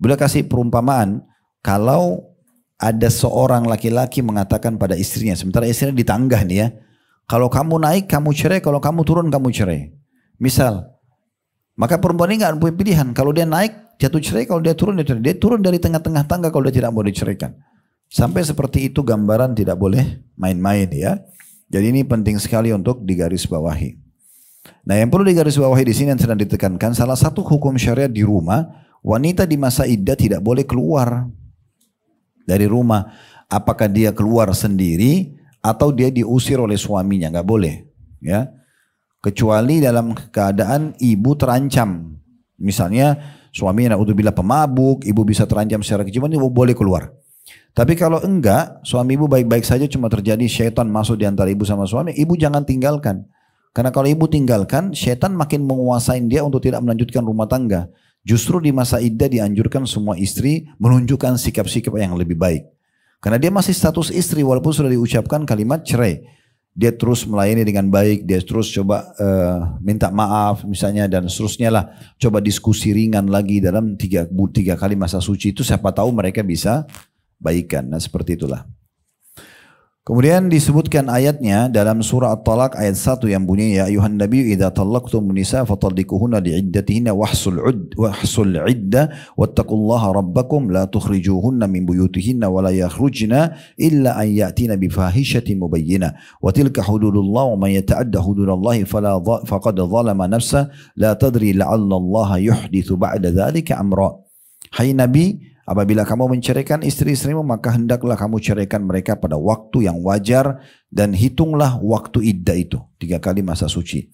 Beliau kasih perumpamaan, kalau ada seorang laki-laki mengatakan pada istrinya, sementara istrinya di tangga nih ya, kalau kamu naik kamu cerai, kalau kamu turun kamu cerai. Misal, maka perempuan ini nggak punya pilihan. Kalau dia naik jatuh cerai, kalau dia turun dia cerai. Dia turun dari tengah-tengah tangga kalau dia tidak mau diceraikan. Sampai seperti itu gambaran, tidak boleh main-main ya. Jadi ini penting sekali untuk digarisbawahi. Nah, yang perlu digarisbawahi di sini yang sedang ditekankan, salah satu hukum syariat di rumah, wanita di masa iddah tidak boleh keluar dari rumah. Apakah dia keluar sendiri atau dia diusir oleh suaminya, nggak boleh ya. Kecuali dalam keadaan ibu terancam. Misalnya suaminya naudzubillah pemabuk, ibu bisa terancam secara kejiwaan, ibu boleh keluar. Tapi kalau enggak, suami ibu baik-baik saja, cuma terjadi syaitan masuk di antara ibu sama suami, ibu jangan tinggalkan. Karena kalau ibu tinggalkan, syaitan makin menguasai dia untuk tidak melanjutkan rumah tangga. Justru di masa iddah dianjurkan semua istri menunjukkan sikap-sikap yang lebih baik. Karena dia masih status istri walaupun sudah diucapkan kalimat cerai. Dia terus melayani dengan baik, dia terus coba minta maaf misalnya dan seterusnya lah. Coba diskusi ringan lagi dalam tiga kali masa suci itu, siapa tahu mereka bisa baikan. Nah seperti itulah. Kemudian disebutkan ayatnya dalam surah At-Talaq ayat 1 yang bunyi, ya ayuhan nabiyyu idza talaqtum nisa fatalliquhunna li'iddatihinna wahsul iddah wattaqullaha rabbakum la tukhrijuhunna min buyutihinna wa la yakhrujna illa an ya'tina bifahishatin mubayyinah wa tilka hududullah wa man yata'adda hududallahi faqad zalama nafsa la tadri la'alla Allah yuhditsu ba'da dzalika amra. Hai Nabi, apabila kamu menceraikan istri-istrimu, maka hendaklah kamu ceraikan mereka pada waktu yang wajar dan hitunglah waktu iddah itu 3 kali masa suci.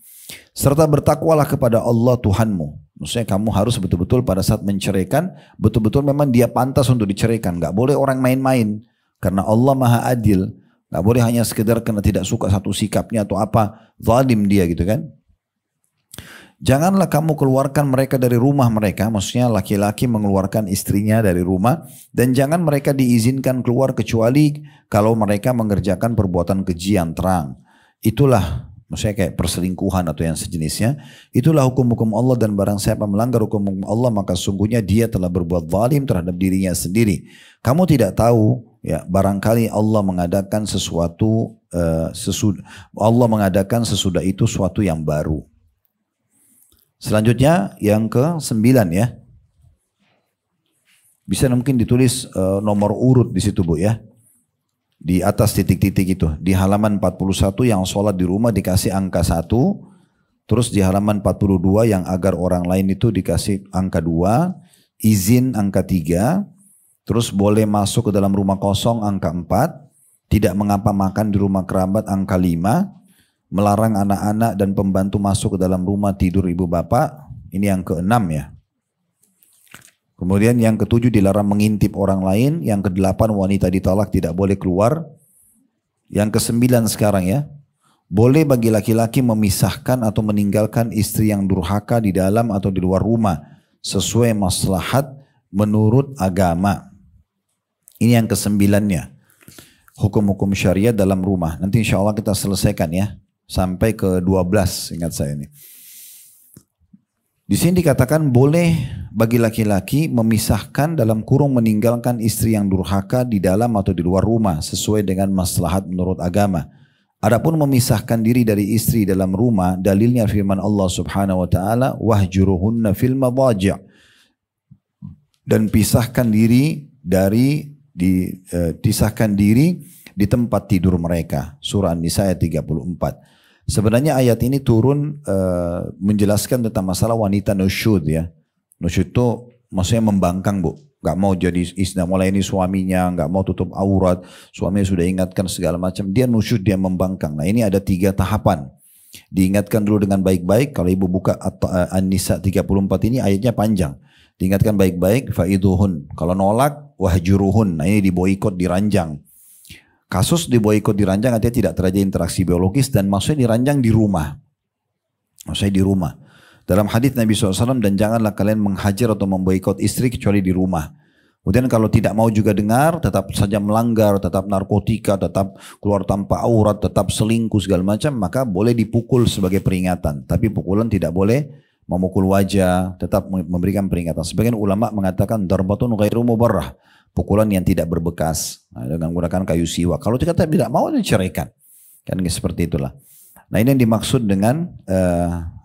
Serta bertakwalah kepada Allah Tuhanmu. Maksudnya kamu harus betul-betul pada saat menceraikan, betul-betul memang dia pantas untuk diceraikan. Gak boleh orang main-main. Karena Allah Maha Adil. Gak boleh hanya sekedar karena tidak suka satu sikapnya atau apa, zalim dia gitu kan. Janganlah kamu keluarkan mereka dari rumah mereka, maksudnya laki-laki mengeluarkan istrinya dari rumah, dan jangan mereka diizinkan keluar kecuali kalau mereka mengerjakan perbuatan keji yang terang. Itulah, maksudnya kayak perselingkuhan atau yang sejenisnya, itulah hukum-hukum Allah, dan barang siapa melanggar hukum Allah maka sungguhnya dia telah berbuat zalim terhadap dirinya sendiri. Kamu tidak tahu ya, barangkali Allah mengadakan sesuatu sesudah itu suatu yang baru. Selanjutnya yang ke-9 ya. Bisa mungkin ditulis nomor urut di situ Bu ya. Di atas titik-titik itu. Di halaman 41 yang sholat di rumah dikasih angka 1. Terus di halaman 42 yang agar orang lain itu dikasih angka 2. Izin angka 3. Terus boleh masuk ke dalam rumah kosong angka 4. Tidak mengapa makan di rumah kerabat angka 5. Melarang anak-anak dan pembantu masuk ke dalam rumah tidur ibu bapak. Ini yang ke-6 ya. Kemudian yang ke-7 dilarang mengintip orang lain. Yang ke-8 wanita ditalak tidak boleh keluar. Yang ke-9 sekarang ya. Boleh bagi laki-laki memisahkan atau meninggalkan istri yang durhaka di dalam atau di luar rumah. Sesuai maslahat menurut agama. Ini yang ke-9-nya. Hukum-hukum syariat dalam rumah. Nanti insya Allah kita selesaikan ya. Sampai ke 12, ingat saya ini. Di sini dikatakan boleh bagi laki-laki memisahkan dalam kurung meninggalkan istri yang durhaka di dalam atau di luar rumah sesuai dengan maslahat menurut agama. Adapun memisahkan diri dari istri dalam rumah, dalilnya firman Allah Subhanahu wa taala, wahjuruhunna fil madhaji'. Dan pisahkan diri di tempat tidur mereka. Surah An-Nisa ayat 34. Sebenarnya ayat ini turun menjelaskan tentang masalah wanita nusyud ya. Nusyud itu maksudnya membangkang Bu. Gak mau jadi istri, mulai ini suaminya, gak mau tutup aurat. Suaminya sudah ingatkan segala macam. Dia nusyud, dia membangkang. Nah ini ada 3 tahapan. Diingatkan dulu dengan baik-baik. Kalau ibu buka An-Nisa 34 ini ayatnya panjang. Diingatkan baik-baik. Fa'iduhun. Kalau nolak, wahjuruhun. Nah ini diboikot, diranjang. Kasus diboikot diranjang artinya tidak terjadi interaksi biologis dan maksudnya diranjang di rumah. Maksudnya di rumah. Dalam hadis Nabi SAW, dan janganlah kalian menghajar atau memboikot istri kecuali di rumah. Kemudian kalau tidak mau juga dengar, tetap saja melanggar, tetap narkotika, tetap keluar tanpa aurat, tetap selingkuh segala macam, maka boleh dipukul sebagai peringatan. Tapi pukulan tidak boleh memukul wajah, tetap memberikan peringatan. Sebagian ulama mengatakan darbatun ghairu mubarrah, pukulan yang tidak berbekas, dengan menggunakan kayu siwak. Kalau kita tidak mau, diceraikan. Kan seperti itulah. Nah, ini yang dimaksud dengan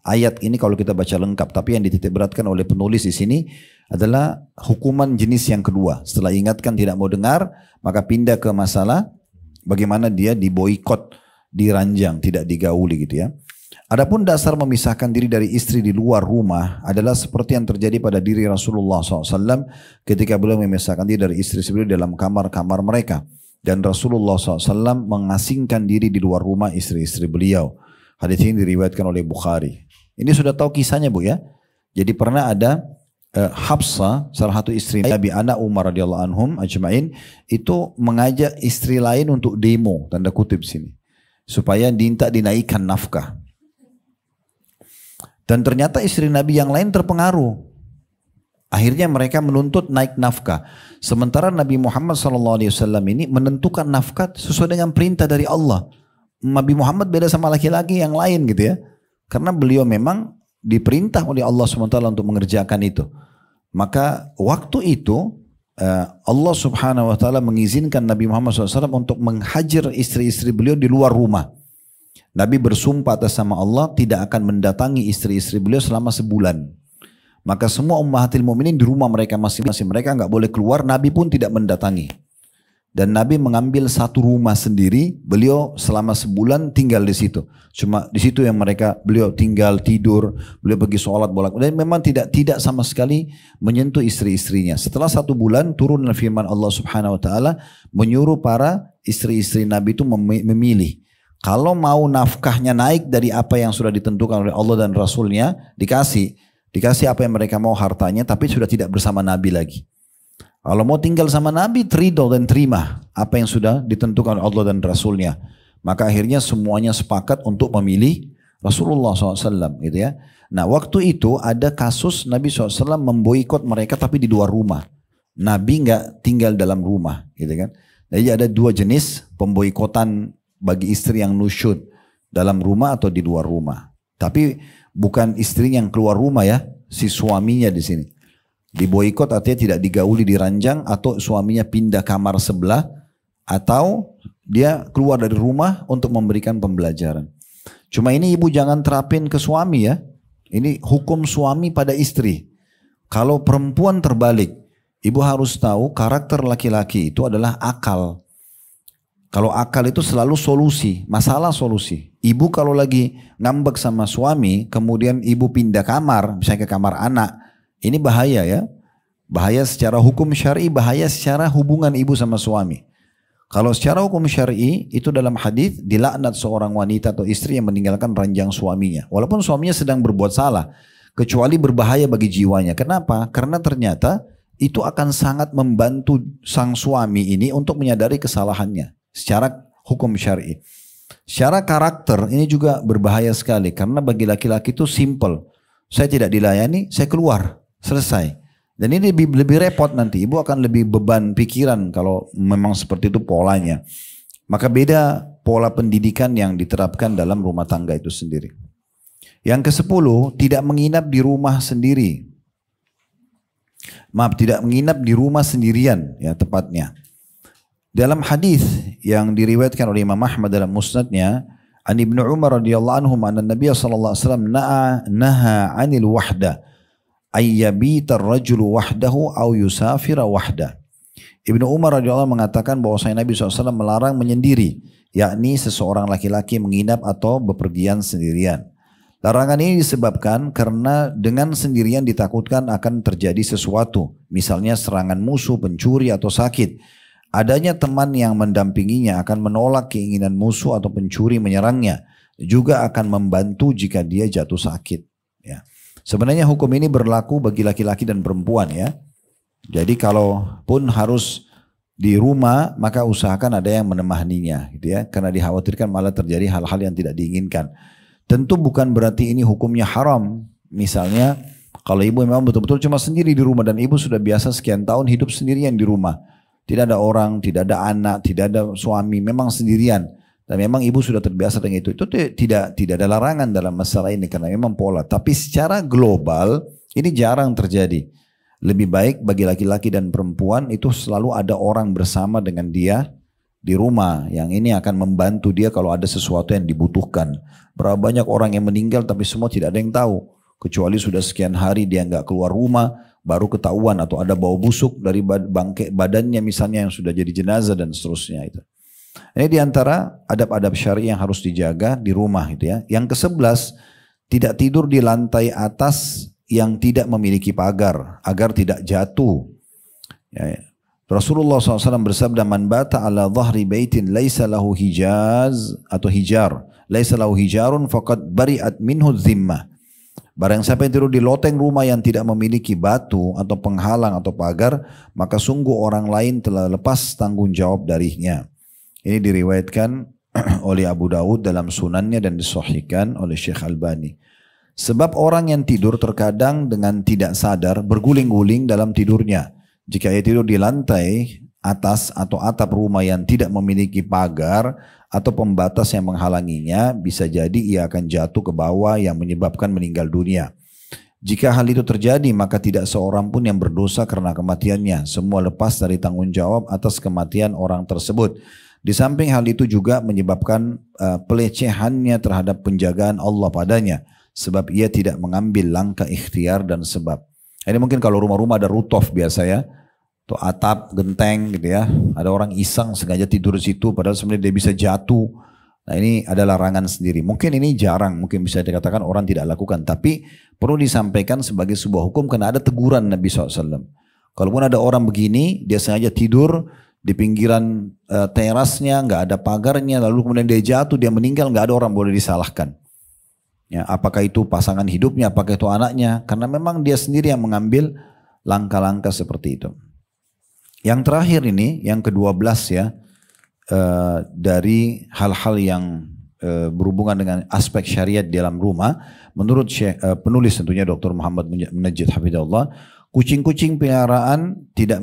ayat ini kalau kita baca lengkap. Tapi yang dititik beratkan oleh penulis di sini adalah hukuman jenis yang kedua. Setelah ingatkan tidak mau dengar, maka pindah ke masalah bagaimana dia diboikot, diranjang, tidak digauli gitu ya. Adapun dasar memisahkan diri dari istri di luar rumah adalah seperti yang terjadi pada diri Rasulullah SAW ketika beliau memisahkan diri dari istri beliau dalam kamar-kamar mereka. Dan Rasulullah SAW mengasingkan diri di luar rumah istri-istri beliau. Hadis ini diriwayatkan oleh Bukhari. Ini sudah tahu kisahnya Bu ya. Jadi pernah ada Hafsah, salah satu istri Nabi anak Umar radhiyallahu anhum ajmain, itu mengajak istri lain untuk demo, tanda kutip sini, supaya dinaikkan nafkah. Dan ternyata istri Nabi yang lain terpengaruh. Akhirnya mereka menuntut naik nafkah. Sementara Nabi Muhammad SAW ini menentukan nafkah sesuai dengan perintah dari Allah. Nabi Muhammad beda sama laki-laki yang lain gitu ya. Karena beliau memang diperintah oleh Allah SWT untuk mengerjakan itu. Maka waktu itu Allah Subhanahu Wa Taala mengizinkan Nabi Muhammad SAW untuk menghajar istri-istri beliau di luar rumah. Nabi bersumpah atas nama Allah tidak akan mendatangi istri-istri beliau selama sebulan. Maka semua ummahatil mu'minin di rumah mereka masing-masing, mereka nggak boleh keluar. Nabi pun tidak mendatangi. Dan Nabi mengambil satu rumah sendiri, beliau selama sebulan tinggal di situ. Cuma di situ yang beliau tinggal, tidur, beliau pergi sholat bolak. Dan memang tidak sama sekali menyentuh istri-istrinya. Setelah 1 bulan turun firman Allah Subhanahu Wa Taala menyuruh para istri-istri Nabi itu memilih. Kalau mau nafkahnya naik dari apa yang sudah ditentukan oleh Allah dan Rasulnya, dikasih apa yang mereka mau hartanya, tapi sudah tidak bersama Nabi lagi. Kalau mau tinggal sama Nabi, ridho dan terima apa yang sudah ditentukan oleh Allah dan Rasulnya. Maka akhirnya semuanya sepakat untuk memilih Rasulullah SAW gitu ya. Nah waktu itu ada kasus Nabi SAW memboikot mereka tapi di luar rumah. Nabi nggak tinggal dalam rumah gitu kan. Jadi ada 2 jenis pemboikotan bagi istri yang nusyud, dalam rumah atau di luar rumah. Tapi bukan istri yang keluar rumah ya, si suaminya di sini. Diboikot artinya tidak digauli, diranjang, atau suaminya pindah kamar sebelah, atau dia keluar dari rumah untuk memberikan pembelajaran. Cuma ini ibu jangan terapin ke suami ya. Ini hukum suami pada istri. Kalau perempuan terbalik, ibu harus tahu karakter laki-laki itu adalah akal. Kalau akal itu selalu solusi, masalah solusi. Ibu kalau lagi ngambek sama suami, kemudian ibu pindah kamar, misalnya ke kamar anak, ini bahaya ya. Bahaya secara hukum syar'i, bahaya secara hubungan ibu sama suami. Kalau secara hukum syar'i, itu dalam hadis dilaknat seorang wanita atau istri yang meninggalkan ranjang suaminya. Walaupun suaminya sedang berbuat salah, kecuali berbahaya bagi jiwanya. Kenapa? Karena ternyata itu akan sangat membantu sang suami ini untuk menyadari kesalahannya. Secara hukum syar'i. Secara karakter ini juga berbahaya sekali. Karena bagi laki-laki itu simple. Saya tidak dilayani, saya keluar. Selesai. Dan ini lebih repot nanti. Ibu akan lebih beban pikiran kalau memang seperti itu polanya. Maka beda pola pendidikan yang diterapkan dalam rumah tangga itu sendiri. Yang ke-10, tidak menginap di rumah sendiri. Maaf, tidak menginap di rumah sendirian ya tepatnya. Dalam hadis yang diriwayatkan oleh Imam Ahmad dalam musnadnya, an Ibnu Umar radhiyallahu anhu anna Nabiy sallallahu alaihi wasallam naha 'anil wahda ayyabita ar-rajulu wahdahu aw yusafira wahda. Ibnu Umar radhiyallahu mengatakan bahwasanya Nabi SAW melarang menyendiri, yakni seseorang laki-laki menginap atau bepergian sendirian. Larangan ini disebabkan karena dengan sendirian ditakutkan akan terjadi sesuatu, misalnya serangan musuh, pencuri atau sakit. Adanya teman yang mendampinginya akan menolak keinginan musuh atau pencuri menyerangnya, juga akan membantu jika dia jatuh sakit. Ya. Sebenarnya hukum ini berlaku bagi laki-laki dan perempuan ya. Jadi kalau pun harus di rumah, maka usahakan ada yang menemaninya gitu ya, karena dikhawatirkan malah terjadi hal-hal yang tidak diinginkan. Tentu bukan berarti ini hukumnya haram. Misalnya kalau ibu memang betul-betul cuma sendiri di rumah dan ibu sudah biasa sekian tahun hidup sendirian di rumah. Tidak ada orang, tidak ada anak, tidak ada suami, memang sendirian. Dan memang ibu sudah terbiasa dengan itu tidak ada larangan dalam masalah ini karena memang pola. Tapi secara global ini jarang terjadi. Lebih baik bagi laki-laki dan perempuan itu selalu ada orang bersama dengan dia di rumah. Yang ini akan membantu dia kalau ada sesuatu yang dibutuhkan. Berapa banyak orang yang meninggal tapi semua tidak ada yang tahu. Kecuali sudah sekian hari dia nggak keluar rumah, baru ketahuan atau ada bau busuk dari bangkai badannya misalnya yang sudah jadi jenazah dan seterusnya itu. Ini diantara adab-adab syar'i yang harus dijaga di rumah itu ya. Yang ke-11, tidak tidur di lantai atas yang tidak memiliki pagar agar tidak jatuh. Ya. Rasulullah SAW bersabda, "Man bata ala dhahri baitin laisa lahu hijaz atau hijar, laisa lahu hijarun faqad bari'at minhu dhimmah." Barang siapa yang tidur di loteng rumah yang tidak memiliki batu atau penghalang atau pagar, maka sungguh orang lain telah lepas tanggung jawab darinya. Ini diriwayatkan oleh Abu Daud dalam sunannya dan disahihkan oleh Syekh Albani. Sebab orang yang tidur terkadang dengan tidak sadar berguling-guling dalam tidurnya. Jika ia tidur di lantai atas atau atap rumah yang tidak memiliki pagar atau pembatas yang menghalanginya, bisa jadi ia akan jatuh ke bawah yang menyebabkan meninggal dunia. Jika hal itu terjadi, maka tidak seorang pun yang berdosa karena kematiannya. Semua lepas dari tanggung jawab atas kematian orang tersebut. Di samping hal itu juga menyebabkan pelecehannya terhadap penjagaan Allah padanya. Sebab ia tidak mengambil langkah ikhtiar dan sebab. Ini mungkin kalau rumah-rumah ada rooftop biasa ya. Atau atap, genteng gitu ya. Ada orang iseng sengaja tidur di situ padahal sebenarnya dia bisa jatuh. Nah ini ada larangan sendiri. Mungkin ini jarang, mungkin bisa dikatakan orang tidak lakukan. Tapi perlu disampaikan sebagai sebuah hukum karena ada teguran Nabi SAW. Kalaupun ada orang begini, dia sengaja tidur di pinggiran terasnya, nggak ada pagarnya, lalu kemudian dia jatuh, dia meninggal, nggak ada orang boleh disalahkan. Ya, apakah itu pasangan hidupnya, apakah itu anaknya, karena memang dia sendiri yang mengambil langkah-langkah seperti itu. Yang terakhir ini, yang ke-12 ya, dari hal-hal yang berhubungan dengan aspek syariat di dalam rumah, menurut penulis tentunya Dr. Muhammad Munajjid Hafidhahullah, kucing-kucing peliharaan tidak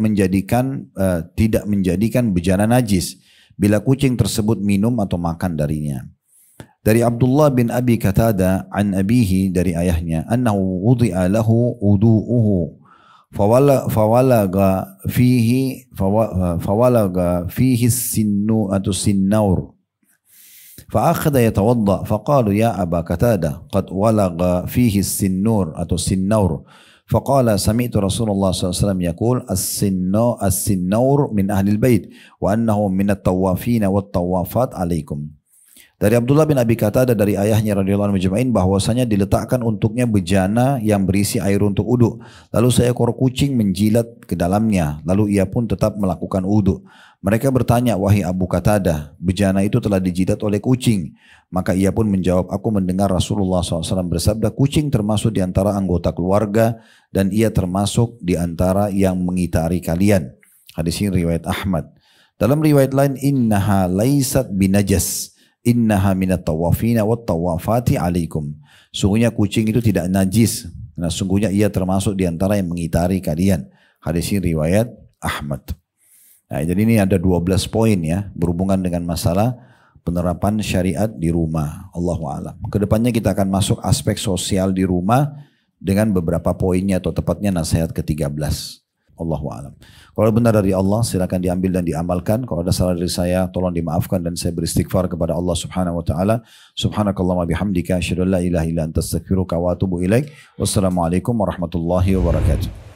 menjadikan bejana najis bila kucing tersebut minum atau makan darinya. Dari Abdullah bin Abi Qatada an abihi, dari ayahnya, annahu wudi'a lahu wudu'uhu fawalaga fihi sinnu atau sinnaur فأخذ يتوضأ فقالوا يا أبا قتادة قد ولغ فيه السنور أو السنور فقال سمعت رسول الله صلى الله عليه وسلم يقول السنور من أهل البيت وأنه من الطوافين والطوافات عليكم. Dari Abdullah bin Abi Qatada dari ayahnya radhiyallahu anhu majma'in bahwasanya diletakkan untuknya bejana yang berisi air untuk wudu. Lalu seekor kucing menjilat ke dalamnya, lalu ia pun tetap melakukan wudu. Mereka bertanya, wahai Abu Qatadah, bejana itu telah dijilat oleh kucing. Maka ia pun menjawab, aku mendengar Rasulullah SAW bersabda, kucing termasuk di antara anggota keluarga dan ia termasuk di antara yang mengitari kalian. Hadis ini riwayat Ahmad. Dalam riwayat lain, innaha laisat binajas. Innaha minat tawafina wat tawafati alaikum. Sungguhnya kucing itu tidak najis. Nah, sungguhnya ia termasuk di antara yang mengitari kalian. Hadis ini riwayat Ahmad. Nah, jadi ini ada 12 poin ya berhubungan dengan masalah penerapan syariat di rumah. Allahu a'lam. Kedepannya kita akan masuk aspek sosial di rumah dengan beberapa poinnya atau tepatnya nasihat ke-13. Allahu a'lam. Kalau benar dari Allah silakan diambil dan diamalkan. Kalau ada salah dari saya tolong dimaafkan dan saya beristighfar kepada Allah Subhanahu wa taala. Subhanakallahumma bihamdika asyhadu an la ilaha illa anta astaghfiruka wa atubu ilaik. Wassalamualaikum warahmatullahi wabarakatuh.